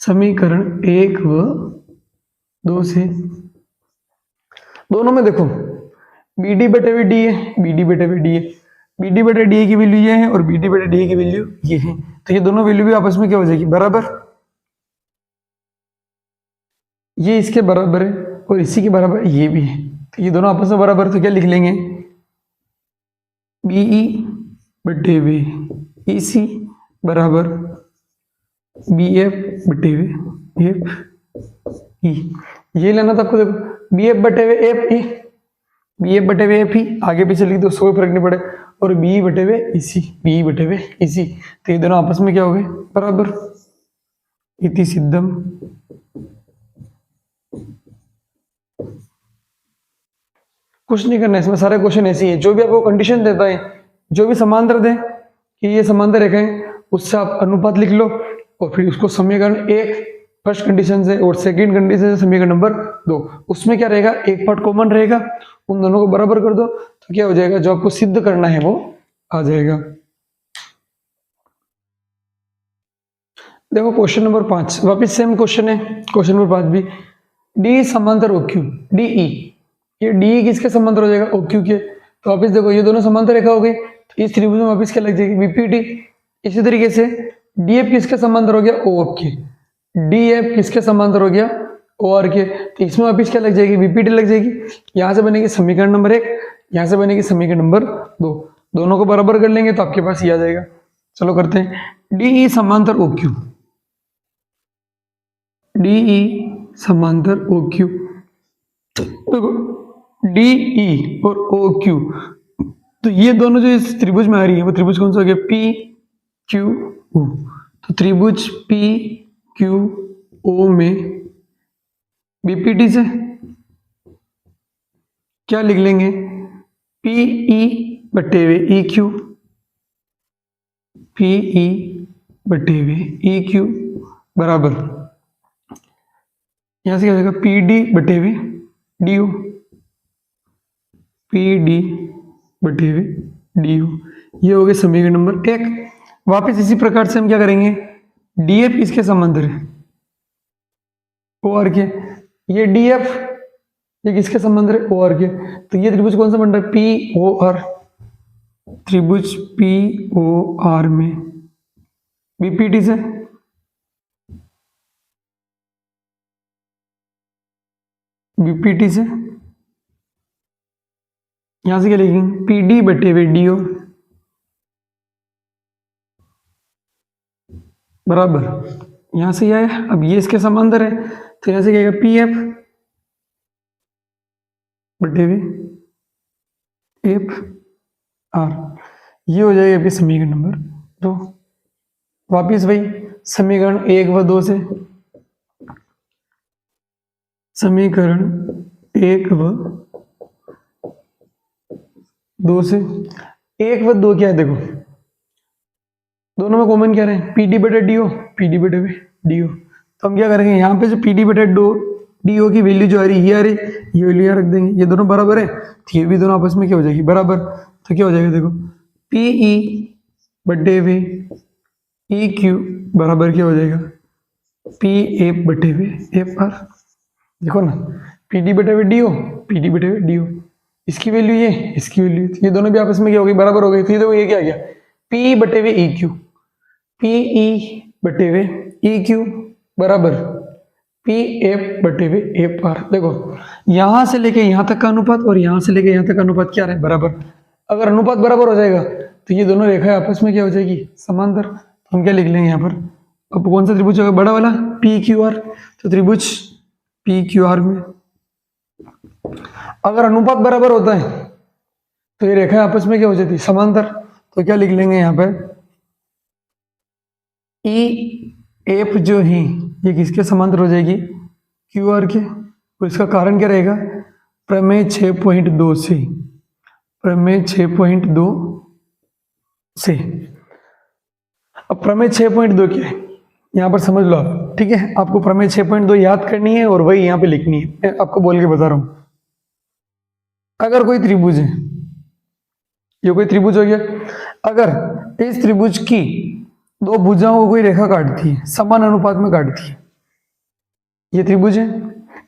समीकरण 1 व 2 से दोनों में देखो बी डी बटे हुए डी है, बी डी बटे हुए डी है, बी डी बटे डी की वैल्यू ये है और बी डी बटे डी की वैल्यू ये है, तो ये दोनों वैल्यू भी आपस में क्या हो जाएगी बराबर, ये इसके बराबर है और इसी के बराबर ये भी है, तो ये दोनों आपस में बराबर, तो क्या लिख लेंगे बी ई बटे हुए ई सी बराबर बी एफ बटे हुए एफ ई। ये लेना था आपको, देखो बी एफ बटे हुए एफ ई, बी एफ बटे हुए एफ ई आगे पीछे लिख दो, कोई फर्क नहीं पड़े, और बी बटे हुए इसी, बी बटे हुए इसी, तो ये दोनों आपस में क्या हो गए बराबर। इति सिद्धम। कुछ नहीं करना इसमें, सारे क्वेश्चन ऐसे ही है, जो भी आपको कंडीशन देता है, जो भी समांतर दे कि ये समांतर रेखा है उससे आप अनुपात लिख लो और फिर उसको समीकरण 1 फर्स्ट कंडीशन से और सेकंड कंडीशन से समीकरण नंबर 2, उसमें क्या रहेगा एक पार्ट कॉमन रहेगा, उन दोनों को बराबर कर दो तो क्या हो जाएगा, जो आपको सिद्ध करना है वो आ जाएगा। देखो क्वेश्चन नंबर 5 वापिस सेम क्वेश्चन है, क्वेश्चन नंबर 5 भी डी समांतर ओ क्यू डी ई, ये डी किसके समांतर हो जाएगा ओ क्यू के, तो वापिस देखो ये दोनों समांतर रेखा हो गई तो इस त्रिभुज में वापिस क्या लग जाएगी बीपीटी। इसी तरीके से डी एफ किसके समांतर हो गया ओ एफ के, डी एफ किसके समांतर हो गया ओ आर के, तो इसमें वापिस क्या लग जाएगी बीपीटी लग जाएगी। यहाँ से बनेगी समीकरण नंबर 1, यहाँ से बनेगी समीकरण नंबर 2, दोनों को बराबर कर लेंगे तो आपके पास ये आ जाएगा। चलो करते हैं डी ई समांतर ओ क्यू, डी ई समांतर ओ क्यू, देखो डी ई और ओ क्यू, तो ये दोनों जो इस त्रिभुज में आ रही है वो त्रिभुज कौन सा हो गया पी क्यू ओ, तो त्रिभुज पी क्यू ओ में बीपीटी से क्या लिख लेंगे पी ई बटे हुए ई क्यू, पी ई बटे हुए ई क्यू बराबर, यहां से क्या हो जाएगा पी डी बटे हुए डी यू, पी डी बटे हुए डी यू, ये हो गया समीकरण नंबर 1। वापस इसी प्रकार से हम क्या करेंगे डी एफ इसके समांतर है ओ आर के, ये डी एफ ये किसके समांतर है ओ आर के, तो ये त्रिभुज कौन सा बन रहा है पी ओ आर, त्रिभुज पी ओ आर में बीपीटी से बीपीटी से यहां से क्या लिखेंगे पी डी बटे हुए डी ओ बराबर, यहां से यह है, अब ये इसके समांतर है तो यहां से क्या पी एफ बटे हुए एफ आर, ये हो जाएगा अभी समीकरण नंबर 2। वापिस भाई समीकरण 1 व 2 से, समीकरण 1 व 2 से, 1 व 2 क्या है देखो दोनों में कॉमन क्या रहे पी डी बटे डी ओ, पी डी बटे डी ओ, तो हम क्या करेंगे यहाँ पे जो पी डी बटे डी ओ की वैल्यू जो आ रही है ये आ रही, ये वैल्यू यहाँ रख देंगे, ये दोनों बराबर है तो ये भी दोनों आपस में क्या हो जाएगी बराबर, तो क्या हो जाएगा देखो पी ई बटे हुए ई क्यू बराबर क्या हो जाएगा पी एफ बटे हुए एफ आर, देखो ना पी डी बटे हुए डी ओ, पी डी बटे हुए डी ओ, इसकी वैल्यू ये इसकी वैल्यू, ये दोनों भी आपस में क्या हो गई बराबर हो गई, तो ये देखो ये क्या आ गया पी बटे हुए ई क्यू, पी ई बटे हुए ई क्यू बराबर पी एफ बटे हुए एफ आर। देखो यहां से लेके यहां तक का अनुपात और यहां से लेके यहां तक का अनुपात क्या है बराबर, अगर अनुपात बराबर हो जाएगा तो ये दोनों रेखाएं आपस में क्या हो जाएगी समांतर, तो हम क्या लिख लेंगे यहाँ पर, अब कौन सा त्रिभुज होगा बड़ा वाला पी क्यू आर, तो त्रिभुज पी क्यू आर में अगर अनुपात बराबर होता है तो ये रेखाएं आपस में क्या हो जाती है समांतर, तो क्या लिख लेंगे यहाँ पे ई एफ जो है ये किसके समांतर हो जाएगी, क्यू आर के। और इसका कारण क्या रहेगा, प्रमेय 6.2 से, प्रमेय 6.2 से। अब प्रमेय 6.2 क्या है यहाँ पर समझ लो आप, ठीक है। आपको प्रमेय 6.2 याद करनी है और वही यहाँ पे लिखनी है, मैं आपको बोल के बता रहा हूं। अगर कोई त्रिभुज है, ये कोई त्रिभुज हो गया, अगर इस त्रिभुज की दो भुजाओं को कोई रेखा काटती है, समान अनुपात में काटती है, ये त्रिभुज है,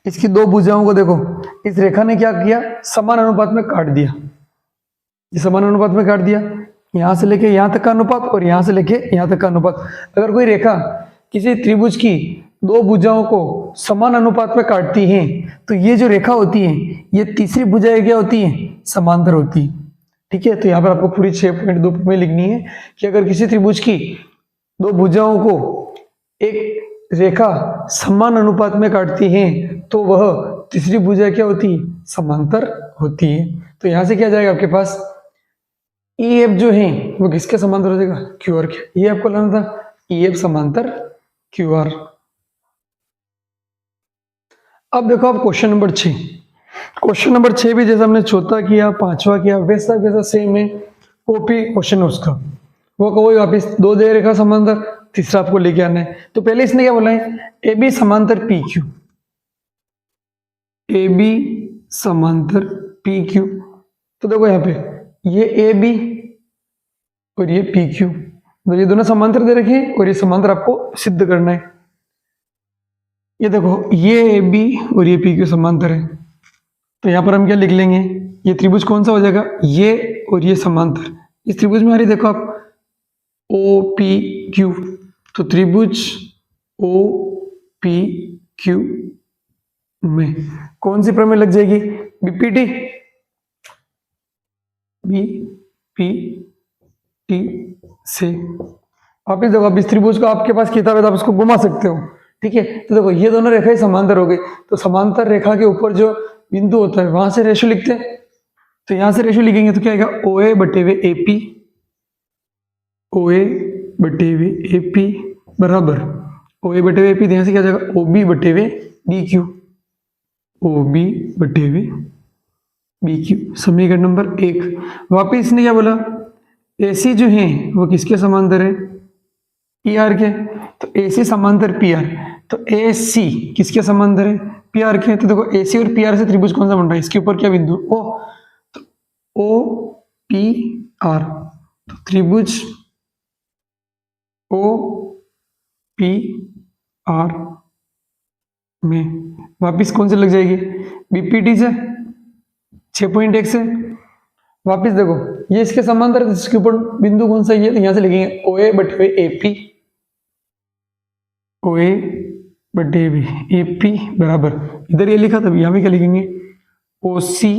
इसकी दो भुजाओं को देखो, इस रेखा ने क्या किया, समान अनुपात में काट दिया, ये समान अनुपात में काट दिया, यहां से लेके यहां तक का अनुपात और यहां से लेके यहां तक का अनुपात। अगर कोई रेखा किसी त्रिभुज की दो भुजाओं को समान अनुपात में काटती है तो ये जो रेखा होती है, ये तीसरी भुजाएं क्या होती है, समांतर होती है, ठीक है। तो यहाँ पर आपको पूरी 6.2 में लिखनी है कि अगर किसी त्रिभुज की दो भुजाओं को एक रेखा समान अनुपात में काटती है तो वह तीसरी भुजा क्या होती है, समांतर होती है। तो यहां से क्या जाएगा आपके पास, ई एफ जो है वो किसके समांतर हो जाएगा, क्यू आर के। ये आपको लाना था, ई एफ समांतर क्यू आर। अब देखो आप क्वेश्चन नंबर 6, क्वेश्चन नंबर 6 भी जैसा हमने चौथा किया, पांचवा किया, वैसा वैसा सेम है, कॉपी क्वेश्चन है उसका। वो कहो वापिस दो दे रेखा समांतर, तीसरा आपको लेके आना है। तो पहले इसने क्या बोला है, ए बी समांतर पी क्यू, ए बी समांतर पी क्यू। तो देखो यहाँ पे ये ए बी और ये पी क्यू, तो ये दोनों समांतर दे रखे हैं और ये समांतर आपको सिद्ध करना है। ये देखो ये ए बी और ये पी क्यू समांतर है, तो यहाँ पर हम क्या लिख लेंगे, ये त्रिभुज कौन सा हो जाएगा, ये और ये समांतर। इस त्रिभुज में आ रही देखो आप ओ पी क्यू, तो त्रिभुज ओ पी क्यू में कौन सी प्रमेय लग जाएगी, बीपीटी, बी पी टी से। आप इस देखो, आप इस त्रिभुज को आपके पास किताब है तो आप उसको घुमा सकते हो, ठीक है। तो देखो ये दोनों रेखाएं समांतर हो गई, तो समांतर रेखा के ऊपर जो बिंदु होता है वहां से रेशो लिखते हैं। तो यहां से रेशो लिखेंगे तो क्या आएगा, ओ ए बटे हुए ए पी, ओ ए बटे हुए ए पी बराबर ओ ए बटे हुए ए पी, यहां से क्या जाएगा, ओ बी बटे हुए बी क्यू, ओ बी बटे हुए बी क्यू। समीकरण नंबर 1। वापिस इसने क्या बोला, ए सी जो है वो किसके समांतर है, पी आर के। तो ए सी समांतर पी आर, तो ए सी किसके समांतर है, पी आर के। तो देखो ए सी और पी आर से त्रिभुज कौन सा बन रहा है, इसके ऊपर क्या बिंदु, ओ, तो ओ पी आर, तो त्रिभुज ओ पी आर में वापिस कौन से लग जाएगी, बीपीटी से 6.1 से। वापिस देखो ये इसके समांतर है, इसके ऊपर बिंदु कौन सा है, तो यहां से लिखेंगे ओ ए बटे हुए ए पी, ओ ए बटे हुए ए पी बराबर, इधर ये लिखा था, यहां पे क्या लिखेंगे, ओ सी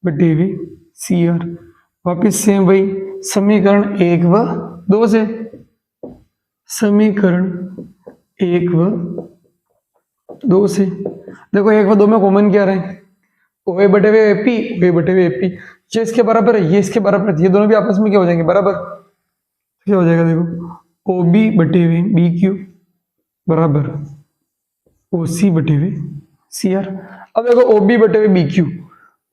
बटे हुए सी आर। वापिस सेम वही समीकरण 1 व 2 से, समीकरण 1 व 2 से देखो 1 व 2 में कॉमन क्या रहे, ओ ए बटे हुए ए पी, ओ ए बटे हुए ए पी, ये इसके बराबर है, ये इसके बराबर है, ये दोनों भी आपस में क्या हो जाएंगे, बराबर। क्या हो जाएगा, देखो ओ बी बटे हुए बी क्यू बराबर ओ सी बटे हुए सी आर। अब देखो ओ बी बटे हुए बी क्यू,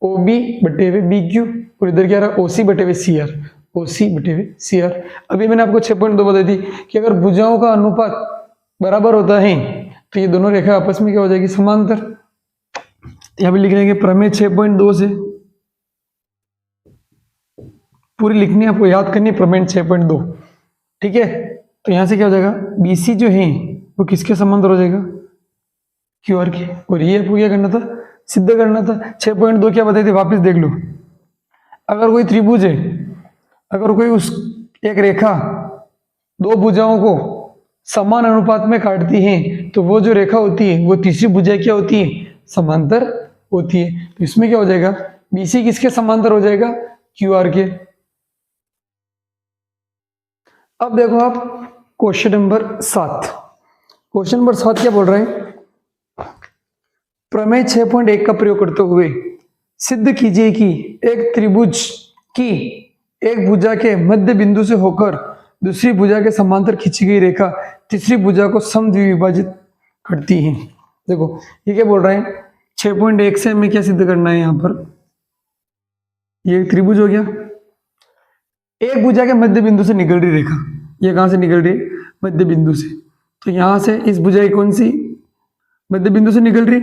ओ बी बटे हुए बी क्यू, और इधर क्या रहा, ओ सी बटे हुए सी आर, ओ सी बटे हुए सी आर। अभी मैंने आपको 6.2 बताई थी कि अगर भुजाओं का अनुपात बराबर होता है तो ये दोनों रेखा आपस में क्या हो जाएगी, समांतर। यहाँ पे लिख लेंगे प्रमेय 6.2 से, पूरी लिखनी है आपको, याद करनी है प्रमेय 6.2, ठीक है। तो यहां से क्या हो जाएगा, बीसी जो है वो किसके समांतर हो जाएगा, क्यू आर के। और ये आपको क्या करना था, सिद्ध करना था। 6.2 क्या बताई थी, वापस देख लो। अगर कोई त्रिभुज है, अगर कोई उस एक रेखा दो भुजाओं को समान अनुपात में काटती है तो वो जो रेखा होती है वो तीसरी भुजा क्या होती है, समांतर होती है। तो इसमें क्या हो जाएगा, बीसी किसके समांतर हो जाएगा, क्यू आर के। अब देखो आप क्वेश्चन नंबर 7, क्वेश्चन नंबर 7 क्या बोल रहे हैं, प्रमेय 6.1 का प्रयोग करते हुए सिद्ध कीजिए कि एक त्रिभुज की एक भुजा के मध्य बिंदु से होकर दूसरी भुजा के समांतर खींची गई रेखा तीसरी भुजा को समद्विभाजित करती है। देखो ये क्या बोल रहा है, 6.1 से हमें क्या सिद्ध करना है, यहाँ पर ये त्रिभुज हो गया, एक भुजा के मध्य बिंदु से निकल रही रेखा, ये कहां से निकल रही है, मध्य बिंदु से, तो यहां से इस भुजा की कौन सी मध्य बिंदु से निकल रही,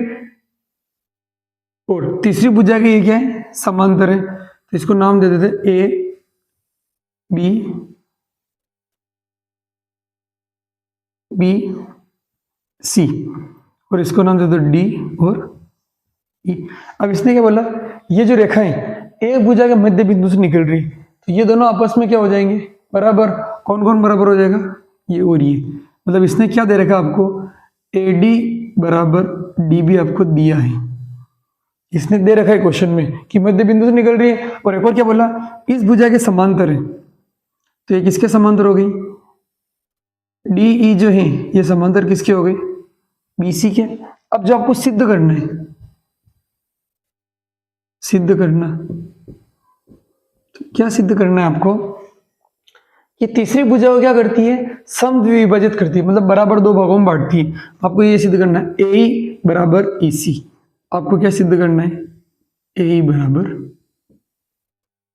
और तीसरी भुजा की ये क्या है, समांतर है, तो इसको नाम दे देते ए बी बी सी, और इसको नाम दे दो डी और ई। अब इसने क्या बोला, ये जो रेखा है एक भुजा के मध्य बिंदु से निकल रही, तो ये दोनों आपस में क्या हो जाएंगे, बराबर। कौन कौन बराबर हो जाएगा, ये और ये, मतलब इसने क्या दे रखा आपको, ए डी बराबर डी बी आपको दिया है, इसने दे रखा है क्वेश्चन में कि मध्य बिंदु से निकल रही है, और एक और क्या बोला, इस भुजा के समांतर है, तो ये किसके समांतर हो गई, डी ई जो है ये समांतर किसके हो गई, बीसी के। अब जो आपको सिद्ध करना है, सिद्ध करना, तो क्या सिद्ध करना है आपको, कि तीसरी भुजा को क्या करती है, समद्विभाजित करती है, मतलब बराबर दो भागों में बांटती है। आपको ये सिद्ध करना है ए बराबर ई सी, आपको क्या सिद्ध करना है, ए बराबर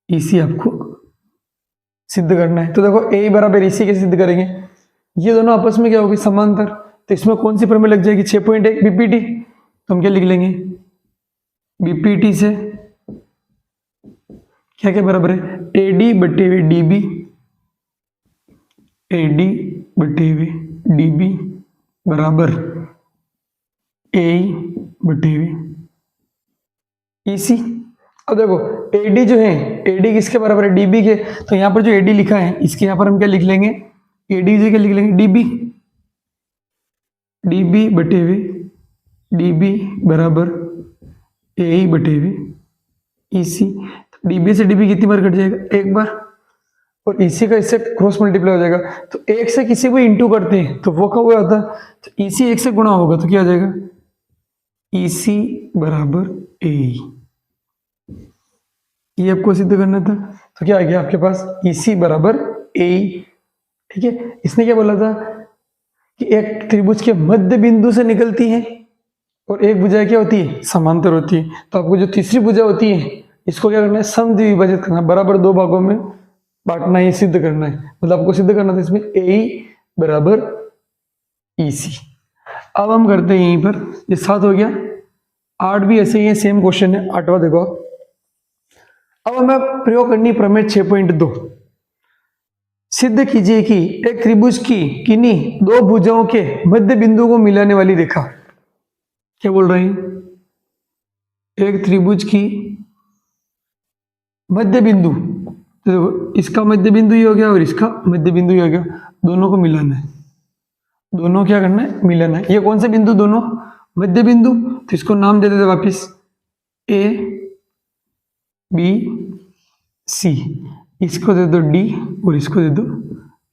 ई सी आपको सिद्ध करना है। तो देखो ए बराबर ई सी कैसे सिद्ध करेंगे, ये दोनों आपस में क्या होगी, समांतर, तो इसमें कौन सी प्रमेय लग जाएगी, 6.1 बीपीटी, तो हम क्या लिख लेंगे, बीपीटी से क्या क्या बराबर है, ए डी बटे हुए डी बी, ए डी बटे हुए डी बी बराबर ए बटे हुए ई सी। अब देखो ए डी जो है, ए डी किसके बराबर है, डी बी के, तो यहाँ पर जो ए डी लिखा है इसके यहाँ पर हम क्या लिख लेंगे, ए डी जगह लिख लेंगे डी बी, डी बी बटे हुए डी बी बराबर ए बटे हुए ई सी। डीबी से डीबी कितनी बार कट जाएगा, एक बार, और इसी का इससे क्रॉस मल्टीप्लाई हो जाएगा, तो एक से किसी को इंटू करते हैं तो वो कब होता है, तो इसी एक से गुणा होगा, तो क्या आ जाएगा, इसी बराबर ए, ये आपको सिद्ध करना था, तो क्या आ गया आपके पास, इसी बराबर ए। ठीक है, इसने क्या बोला था कि एक त्रिभुज के मध्य बिंदु से निकलती है और एक भुजा क्या होती है, समांतर होती है, तो आपको जो तीसरी भुजा होती है इसको क्या करना है, समद्विभाजित करना, बराबर दो भागों में बांटना है, सिद्ध करना है, मतलब आपको सिद्ध करना था इसमें ए बराबर ई सी। अब हम करते हैं यहीं पर, ये 7 हो गया, 8 भी ऐसे ही है, सेम क्वेश्चन है, 8वां देखो। अब हमें प्रयोग करनी प्रमेय 6.2, सिद्ध कीजिए कि एक त्रिभुज की किन्हीं दो भुजाओं के मध्य बिंदु को मिलाने वाली रेखा, क्या बोल रहे हैं, एक त्रिभुज की मध्य बिंदु, तो देखो इसका मध्य बिंदु ही हो गया और इसका मध्य बिंदु ही हो गया, दोनों को मिलाना है, दोनों क्या करना है, मिलाना है। ये कौन से बिंदु, दोनों मध्य बिंदु, तो इसको नाम दे देते वापिस ए बी सी, इसको दे दो डी और इसको दे दो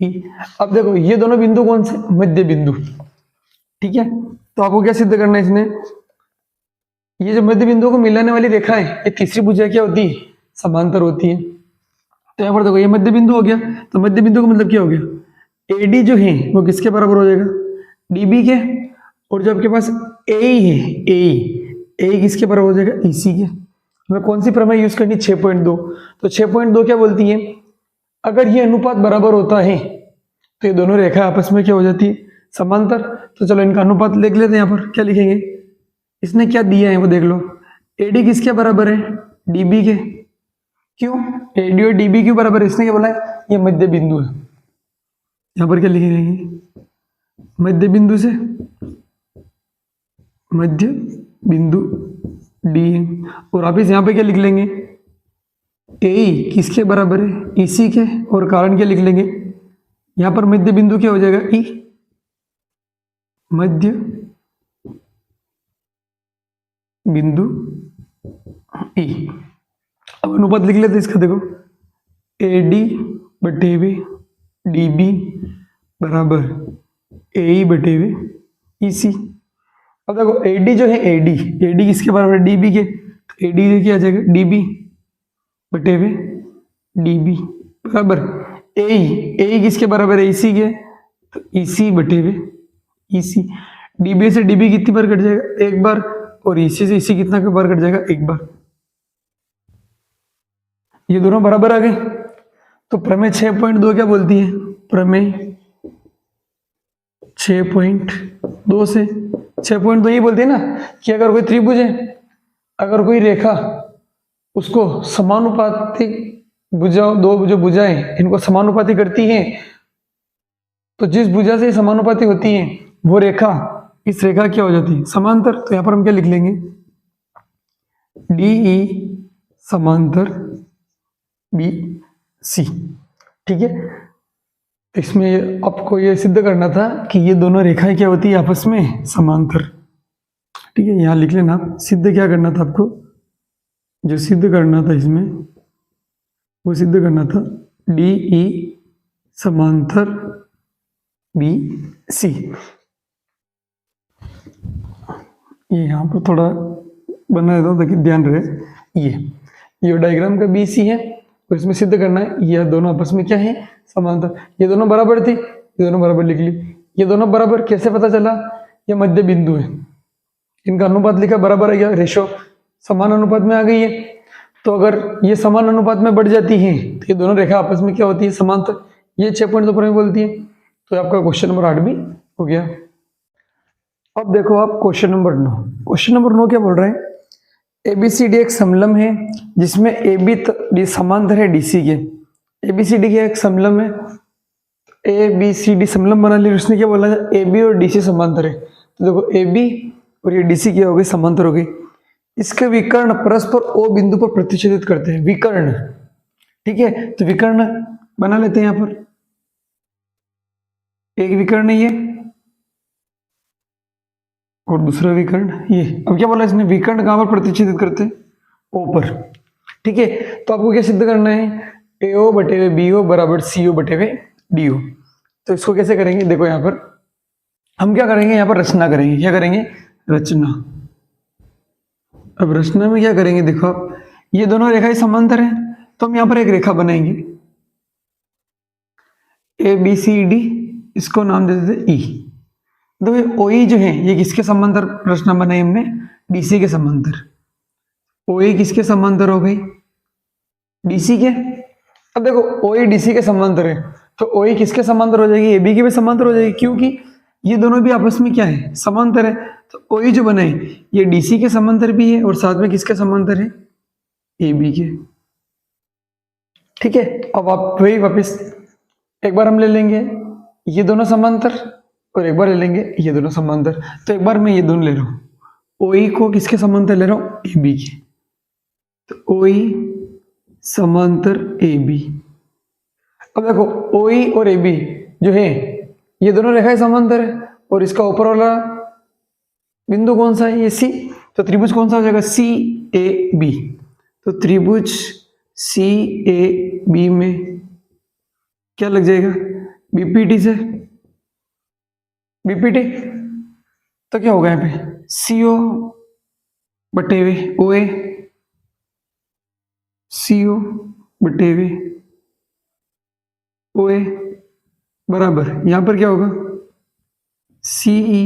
ई। अब देखो ये दोनों बिंदु कौन से, मध्य बिंदु। ठीक है, तो आपको क्या सिद्ध करना है इसने, ये जो मध्य बिंदु को मिलाने वाली रेखा है ये तीसरी भुजा क्या होती है, समांतर होती है। तो यहाँ पर देखो ये मध्य बिंदु हो गया, तो मध्य बिंदु का मतलब क्या हो गया, एडी जो है वो किसके बराबर हो जाएगा, डीबी के, और जो आपके पास ए है, ए किसके बराबर हो जाएगा, ईसी के। हमें कौन सी प्रमेय यूज करनी, 6.2, तो 6.2 क्या बोलती है, अगर ये अनुपात बराबर होता है तो ये दोनों रेखा आपस में क्या हो जाती है, समांतर। तो चलो इनका अनुपात लिख लेते हैं, यहाँ पर क्या लिखेंगे, इसने क्या दिया है वो देख लो, एडी किसके बराबर है, डीबी के, क्यों एडी और डीबी क्यों बराबर है, इसने क्या बोला है, ये मध्य बिंदु है, यहाँ पर क्या लिखेंगे, मध्य बिंदु से मध्य बिंदु डी, और आप यहाँ पे क्या लिख लेंगे, ए किसके बराबर है, इसी के, और कारण क्या लिख लेंगे, यहाँ पर मध्य बिंदु क्या हो जाएगा, ई, मध्य बिंदु ई। अब अनुपात लिख लेते इसका, देखो ए डी बटे हुए डी बी बराबर ए बटे हुए ई सी। अब देखो एडी जो है, एडी किसके बराबर है, डीबी के, तो एडी क्या आ जाएगा, डीबी बटे हुए डीबी बराबर ए किसके बराबर है, इसी के, तो इसी बटे हुए इसी। डीबी से डीबी कितनी बार कट जाएगा, एक बार, और इसी से इसी कितना बार कट जाएगा, एक बार। ये दोनों बराबर आ गए। तो प्रमेय 6.2 क्या बोलती है, प्रमेय 6.2 से 6.2 ये बोलती है ना कि अगर कोई त्रिभुज है, अगर कोई रेखा उसको समानुपातिक भुजा, दो जो भुजाएं इनको समानुपाती करती हैं, तो जिस भुजा से समानुपाती होती है वो रेखा इस रेखा क्या हो जाती है, समांतर। तो यहां पर हम क्या लिख लेंगे, DE समांतर BC। ठीक है, इसमें आपको ये सिद्ध करना था कि ये दोनों रेखाएं क्या होती है, आपस में समांतर। ठीक है, यहां लिख लेना आप, सिद्ध क्या करना था आपको, जो सिद्ध करना था इसमें वो सिद्ध करना था DE समांतर BC। ये यहाँ पर थोड़ा बना देता हूँ ताकि ध्यान रहे। ये डायग्राम का BC है और इसमें सिद्ध करना है ये दोनों आपस में क्या है, समांतर। ये दोनों बराबर थे, ये दोनों बराबर लिख ली। ये दोनों बराबर कैसे पता चला, ये मध्य बिंदु है, इनका अनुपात लिखा, बराबर आ गया, रेशो समान अनुपात में आ गई है। तो अगर ये समान अनुपात में बढ़ जाती है तो ये दोनों रेखा आपस में क्या होती है, समांतर। ये 6.2 प्रमेय बोलती है। तो आपका क्वेश्चन नंबर 8 भी हो गया। अब देखो आप क्वेश्चन नंबर 9। क्वेश्चन नंबर 9 क्या बोल रहा है, ABCD एक समलंब है जिसमें AB समांतर है DC के। ABCD के एक समलंब है, ABCD समलंब बना लिया, उसने क्या बोला, AB और DC समांतर है। तो देखो AB और ये DC क्या हो गई, समांतर हो गई। इसके विकर्ण परस्पर O बिंदु पर प्रतिच्छेदित करते हैं, विकर्ण। ठीक है, तो विकर्ण बना लेते हैं। यहां पर एक विकर्ण है ये और दूसरा विकर्ण ये। अब क्या बोला इसने, विकर्ण कहां पर प्रतिच्छेदित करते हैं, O पर। ठीक है, तो आपको क्या सिद्ध करना है, AO बटे हुए BO बराबर CO बटे हुए DO। तो इसको कैसे करेंगे, देखो यहां पर हम क्या करेंगे, यहां पर रचना करेंगे। क्या करेंगे, रचना। अब रचना में क्या करेंगे, देखो आप ये दोनों रेखाएं समांतर हैं, तो हम यहां पर एक रेखा बनाएंगे ABCD, इसको नाम दे देते E। देखो OE जो है ये किसके समांतर रचना बनाई हमने, DC के समांतर। OE किसके समांतर हो गई, DC के। अब देखो OE DC के समांतर है, तो OE किसके समांतर हो जाएगी, AB के भी समांतर हो जाएगी, क्योंकि ये दोनों भी आपस में क्या है, समांतर है। तो OE जो बने ये DC के समांतर भी है और साथ में किसके समांतर है, AB के। ठीक है, अब आप वही वापिस एक बार हम ले लेंगे ये दोनों समांतर और एक बार ले लेंगे ये दोनों समांतर। तो एक बार मैं ये दोनों ले रहा हूं, OE को किसके समांतर ले रहा हूं, AB के। तो OE समांतर AB। अब देखो OE और AB जो है ये दोनों रेखाएं समांतर है और इसका ऊपर वाला बिंदु कौन सा है, ये C। तो त्रिभुज कौन सा हो जाएगा, CAB। तो त्रिभुज CAB में क्या लग जाएगा, BPT से BPT। तो क्या होगा यहाँ पे, CO बटे हुए OA, CO बटे हुए OA बराबर यहां पर क्या होगा, CE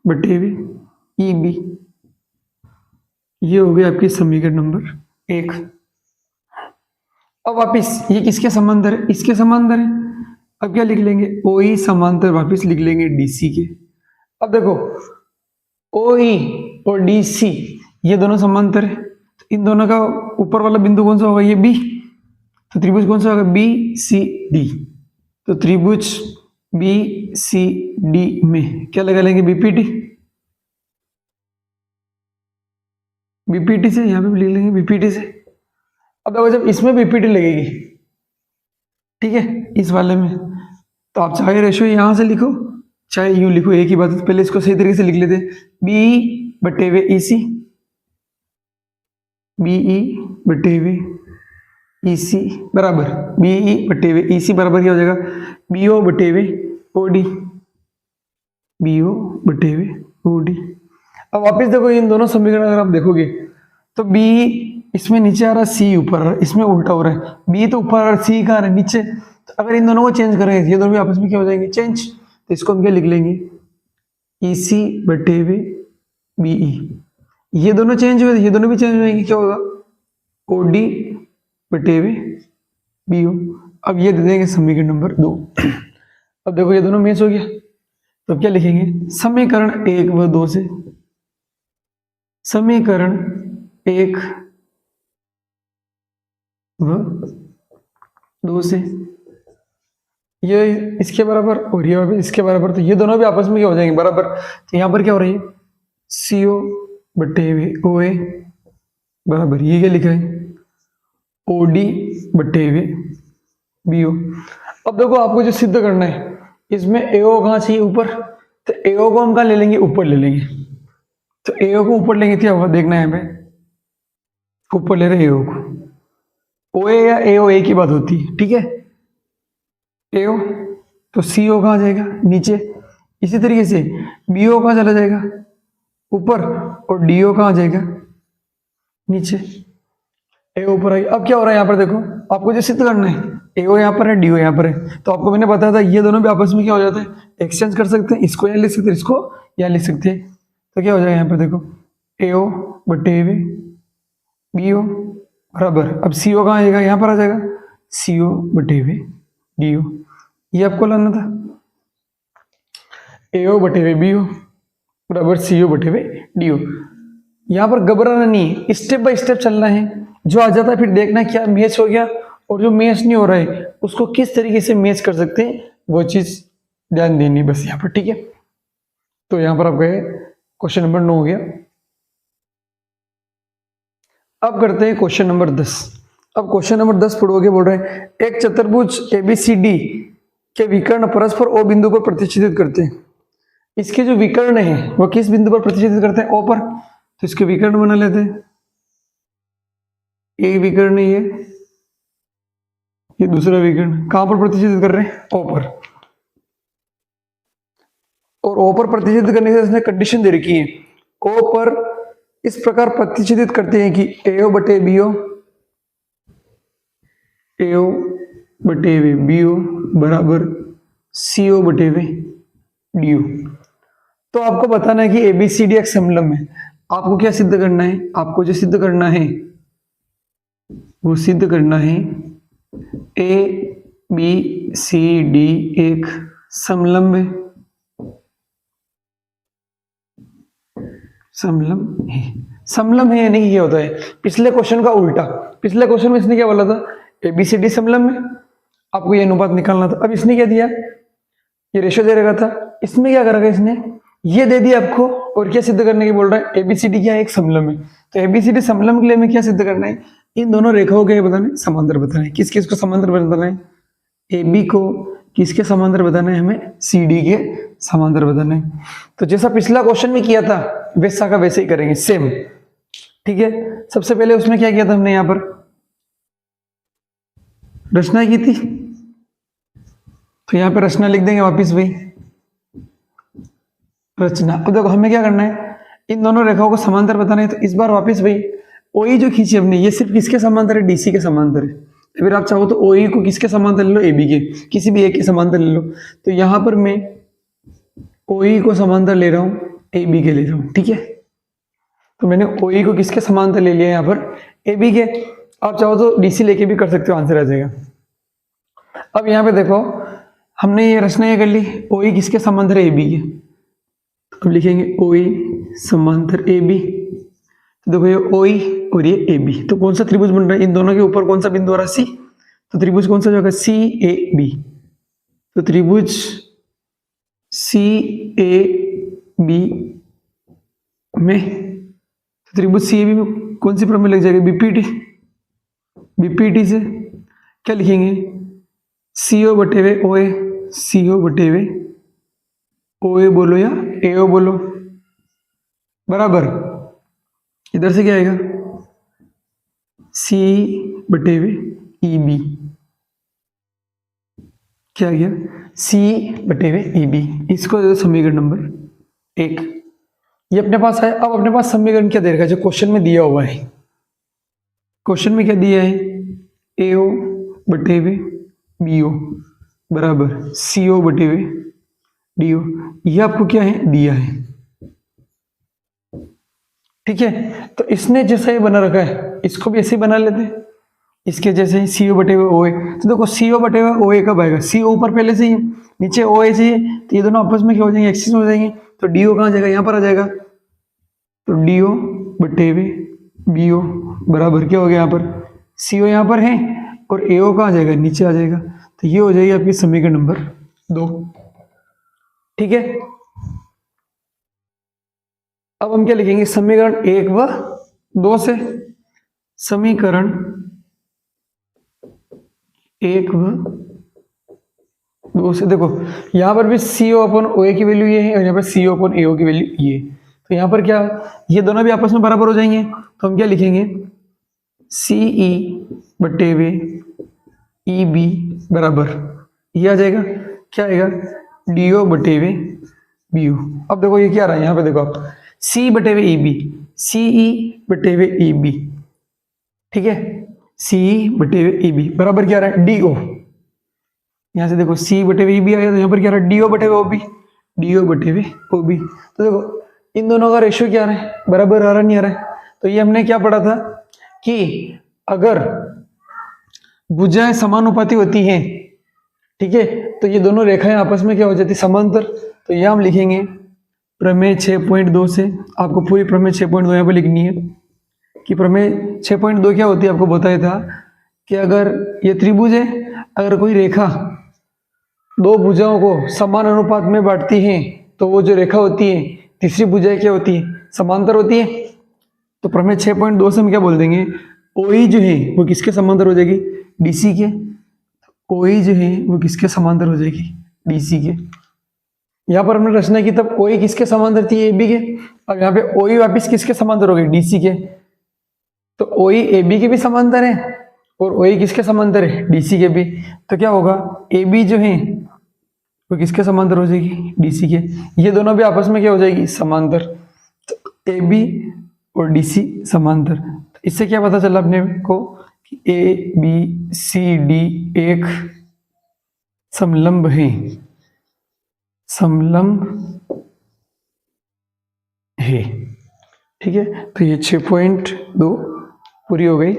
बटे हुए EB। ये हो गया आपकी समीकरण नंबर 1। अब वापिस ये किसके समांतर है, इसके समांतर है। अब क्या लिख लेंगे, OE समांतर वापिस लिख लेंगे DC के। अब देखो OE और DC ये दोनों समांतर है, तो इन दोनों का ऊपर वाला बिंदु कौन सा होगा, ये B। तो त्रिभुज कौन सा होगा, BCD। तो त्रिभुज BCD में क्या लगा लेंगे, BPT से, यहां पे भी लिख लेंगे BPT से। अब देखो जब इसमें BPT लगेगी, ठीक है, इस वाले में, तो आप चाहे रेशो यहां से लिखो चाहे यूं लिखो, एक ही बात है। पहले इसको सही तरीके से लिख लेते हैं, BE बटे हुए EC, BE बटे हुए EC बराबर BE बटे हुए EC बराबर क्या हो जाएगा, BO बटे हुए OD, BO बटे हुए OD। अब वापस देखो इन दोनों समीकरण अगर आप देखोगे तो B इसमें नीचे आ रहा है, C ऊपर आ रहा है, इसमें उल्टा हो रहा है। B तो ऊपर आ रहा है, C कहाँ है, नीचे। तो अगर इन दोनों को चेंज करें ये दोनों भी आपस में क्या हो जाएंगे, चेंज। तो इसको हम क्या लिख लेंगे, EC बटे वे BE। ये दोनों चेंज हुए, ये दोनों भी चेंज हो जाएंगे, क्या होगा, OD बटे वे BO। अब ये दे देंगे समीकरण नंबर 2। अब देखो ये दोनों मैच हो गया, तो अब क्या लिखेंगे, समीकरण 1 व 2 से, समीकरण 1 व 2 से ये इसके बराबर और ये इसके बराबर, तो ये दोनों भी आपस में क्या हो जाएंगे, बराबर। तो यहाँ पर क्या हो रही है, CO बटे वे OA बराबर, ये क्या लिखा है, OD बटे वे BO। अब देखो आपको जो सिद्ध करना है, इसमें AO कहाँ चाहिए, ऊपर, तो AO को हम कहाँ ले लेंगे, ऊपर ले लेंगे। तो AO को ऊपर लेंगे, क्या होगा देखना है, यहाँ पे ऊपर ले रहे AO को, OA या AO एक ही बात होती है, ठीक है। AO तो CO कहाँ जाएगा, नीचे। इसी तरीके से BO कहाँ चला जाएगा, ऊपर, और DO कहाँ जाएगा, नीचे। AO ऊपर आई। अब क्या हो रहा है यहाँ पर देखो, आपको जो सिद्ध करना है, AO यहाँ पर है, DO यहाँ पर है, तो आपको मैंने बताया था ये दोनों भी आपस में क्या हो जाता है, एक्सचेंज कर सकते हैं, इसको यहाँ लिख सकते हैं, इसको यहाँ लिख सकते हैं। तो क्या हो जाएगा यहाँ पर देखो, AO बटे वे BO बराबर, अब CO कहाँ आएगा, यहाँ पर आ जाएगा, CO बटे वे DO। ये आपको लाना था, AO बटे वे BO बराबर CO बटे वे DO। यहाँ पर घबराना नहीं है, स्टेप बाय स्टेप चलना है, जो आ जाता है फिर देखना क्या मैच हो गया, और जो मैच नहीं हो रहा है उसको किस तरीके से मैच कर सकते हैं, वो चीज ध्यान देनी बस यहाँ पर, ठीक है। तो यहाँ पर आप गए, क्वेश्चन नंबर 9 हो गया। अब करते हैं क्वेश्चन नंबर 10। अब क्वेश्चन नंबर 10 पढ़ोगे, बोल रहे हैं एक चतुर्भुज ABCD के विकर्ण परस्पर O बिंदु पर प्रतिच्छेदित करते हैं। इसके जो विकर्ण है वो किस बिंदु पर प्रतिच्छेदित करते हैं, O पर। तो इसके विकर्ण बना लेते हैं, एक विकर्ण है ये दूसरा विकर्ण, कहां पर प्रतिच्छेदित कर रहे हैं, O पर। और O पर प्रतिच्छेदित करने से इसने कंडीशन दे रखी है, O पर इस प्रकार प्रतिच्छेदित करते हैं कि AO बटे BO, AO बटे वे BO बराबर CO बटे वे DO। तो आपको बताना है कि ABCD एक समलंब है। आपको क्या सिद्ध करना है, आपको जो सिद्ध करना है वो सिद्ध करना है ABCD एक समलंब है, समलंब है। समलंब है यानी कि क्या होता है, पिछले क्वेश्चन का उल्टा। पिछले क्वेश्चन में इसने क्या बोला था, ABCD समलंब है, आपको ये अनुपात निकालना था। अब इसने क्या दिया, ये रेशो दे रखा था, इसमें क्या करेगा, इसने ये दे दिया आपको, और क्या सिद्ध करने की बोल रहा है, ABCD क्या है, एक समलंब है। तो ABCD समलंब के लिए हमें क्या सिद्ध करना है, इन दोनों रेखाओं के बताना है, समांतर बताना है। किस किस को समांतर बताना है, AB को किसके समांतर बताना है, हमें CD के समांतर बताना है। तो जैसा पिछला क्वेश्चन में किया था वैसा का वैसे ही करेंगे, सेम, ठीक है। सबसे पहले उसमें क्या किया था हमने, यहाँ पर रचना की थी, तो यहाँ पे रचना लिख देंगे वापिस भाई, रचना। अब देखो हमें क्या करना है, इन दोनों रेखाओं को समांतर बताना है। तो इस बार वापिस भाई OE जो खींची हमने, ये सिर्फ किसके समांतर है, DC के समांतर है। फिर आप चाहो तो OE को किसके समांतर ले लो, AB के, किसी भी एक के समांतर ले लो। तो यहाँ पर मैं OE को समांतर ले रहा हूँ, AB के ले रहा हूँ, ठीक है। तो मैंने OE को किसके समांतर ले लिया यहाँ पर, AB के। आप चाहो तो DC लेके भी कर सकते हो, आंसर आ जाएगा। अब यहाँ पे देखो हमने ये रचना ये कर ली, OE किसके समांतर है, AB के। अब लिखेंगे OE समांतर AB। तो देखो ये OE और ये AB, तो कौन सा त्रिभुज बन रहा है, इन दोनों के ऊपर कौन सा बिंदु आ रहा है, C। तो त्रिभुज कौन सा जो होगा, CAB। तो त्रिभुज CAB में, तो त्रिभुज CAB में कौन सी प्रमेय लग जाएगी, BPT से क्या लिखेंगे, CO बटे वे OA, CO बटे वे OA बोलो या AO बोलो, बराबर इधर से क्या आएगा, C बटे वे EB, क्या आ गया, C बटे वे EB। इसको दे दो समीकरण नंबर 1। ये अपने पास है। अब अपने पास समीकरण क्या दे रखा है, जो क्वेश्चन में दिया हुआ है। क्वेश्चन में क्या दिया है, AO बटे वे बी ओ बराबर सी ओ बटे हुए डी ओ, ये आपको क्या है दिया है। ठीक है, तो इसने जैसा ये बना रखा है इसको भी ऐसे ही बना लेते हैं, इसके जैसे ही सी ओ बटे हुए ओ ए। तो देखो सी ओ बटे हुए ओ ए कब आएगा, सी ओ ऊपर पहले से ही है, नीचे ओ ए चाहिए, तो ये दोनों आपस में क्या हो जाएंगे, एक्सिस हो जाएंगे। तो डी ओ कहाँ जाएगा, यहाँ पर आ जाएगा। तो डी ओ बटे हुए बी ओ बराबर क्या हो गया, यहाँ पर सी ओ यहाँ पर है और ए ओ कहाँ जाएगा, नीचे आ जाएगा। तो ये हो जाएगी आपकी समीकरण नंबर 2। ठीक है, अब हम क्या लिखेंगे, समीकरण 1 व 2 से, समीकरण 1 व 2 से देखो यहाँ पर भी सी ओ अपन ओ ए की वैल्यू ये है और यहाँ पर सी ओ अपन ए ओ की वैल्यू ये, तो यहाँ पर क्या ये दोनों भी आपस में बराबर हो जाएंगे। तो हम क्या लिखेंगे, सी ई बटे वे ई बी बराबर ये आ जाएगा, क्या आएगा, डी ओ बटे वे बी ओ। अब देखो ये क्या आ रहा है, यहाँ पे देखो आप सी बटे वे ई बी, सी ई बटे वे ई बी, ठीक है, सी ई बटे वे ई बी बराबर क्या आ रहा है, डी ओ। यहाँ से देखो सी बटे वे ई बी आया, तो यहाँ पर क्या आ रहा है, डी ओ बटे वे ओ बी, डी ओ बटे वे ओ बी। तो देखो इन दोनों का रेशियो क्या आ रहा है, बराबर आ रहा नहीं आ रहा है। तो ये हमने क्या पढ़ा था कि अगर भुजाएं समानुपाती होती हैं, ठीक है, तो ये दोनों रेखाएं आपस में क्या हो जाती, समांतर। तो ये हम लिखेंगे प्रमेय 6.2 से, आपको पूरी प्रमेय 6.2 यहाँ पर लिखनी है कि प्रमेय 6.2 क्या होती है, आपको बताया था कि अगर ये त्रिभुज है, अगर कोई रेखा दो भुजाओं को समान अनुपात में बांटती है तो वो जो रेखा होती है तीसरी भुजा क्या होती है, समांतर होती है। तो प्रमेय 6.2 से हम क्या बोल देंगे, ओई जो है वो किसके समांतर हो जाएगी, डीसी के। ओई जो है वो किसके समांतर हो जाएगी, डीसी के। यहाँ पर हमने रचना की तब ओई किसके समांतर थी, ए बी के। अब यहाँ पे ओई वापिस किसके समांतर हो गई, डीसी के। तो ओई ए बी के भी समांतर है और ओई किसके समांतर है, डीसी के भी। तो क्या होगा, ए बी जो है वो किसके समांतर हो जाएगी, डीसी के। ये दोनों भी आपस में क्या हो जाएगी, समांतर। तो ए बी और डीसी समांतर। तो इससे क्या पता चला अपने को कि ए बी सी डी एक समलंब है, समलंब है। ठीक है, तो ये 6.2 पूरी हो गई।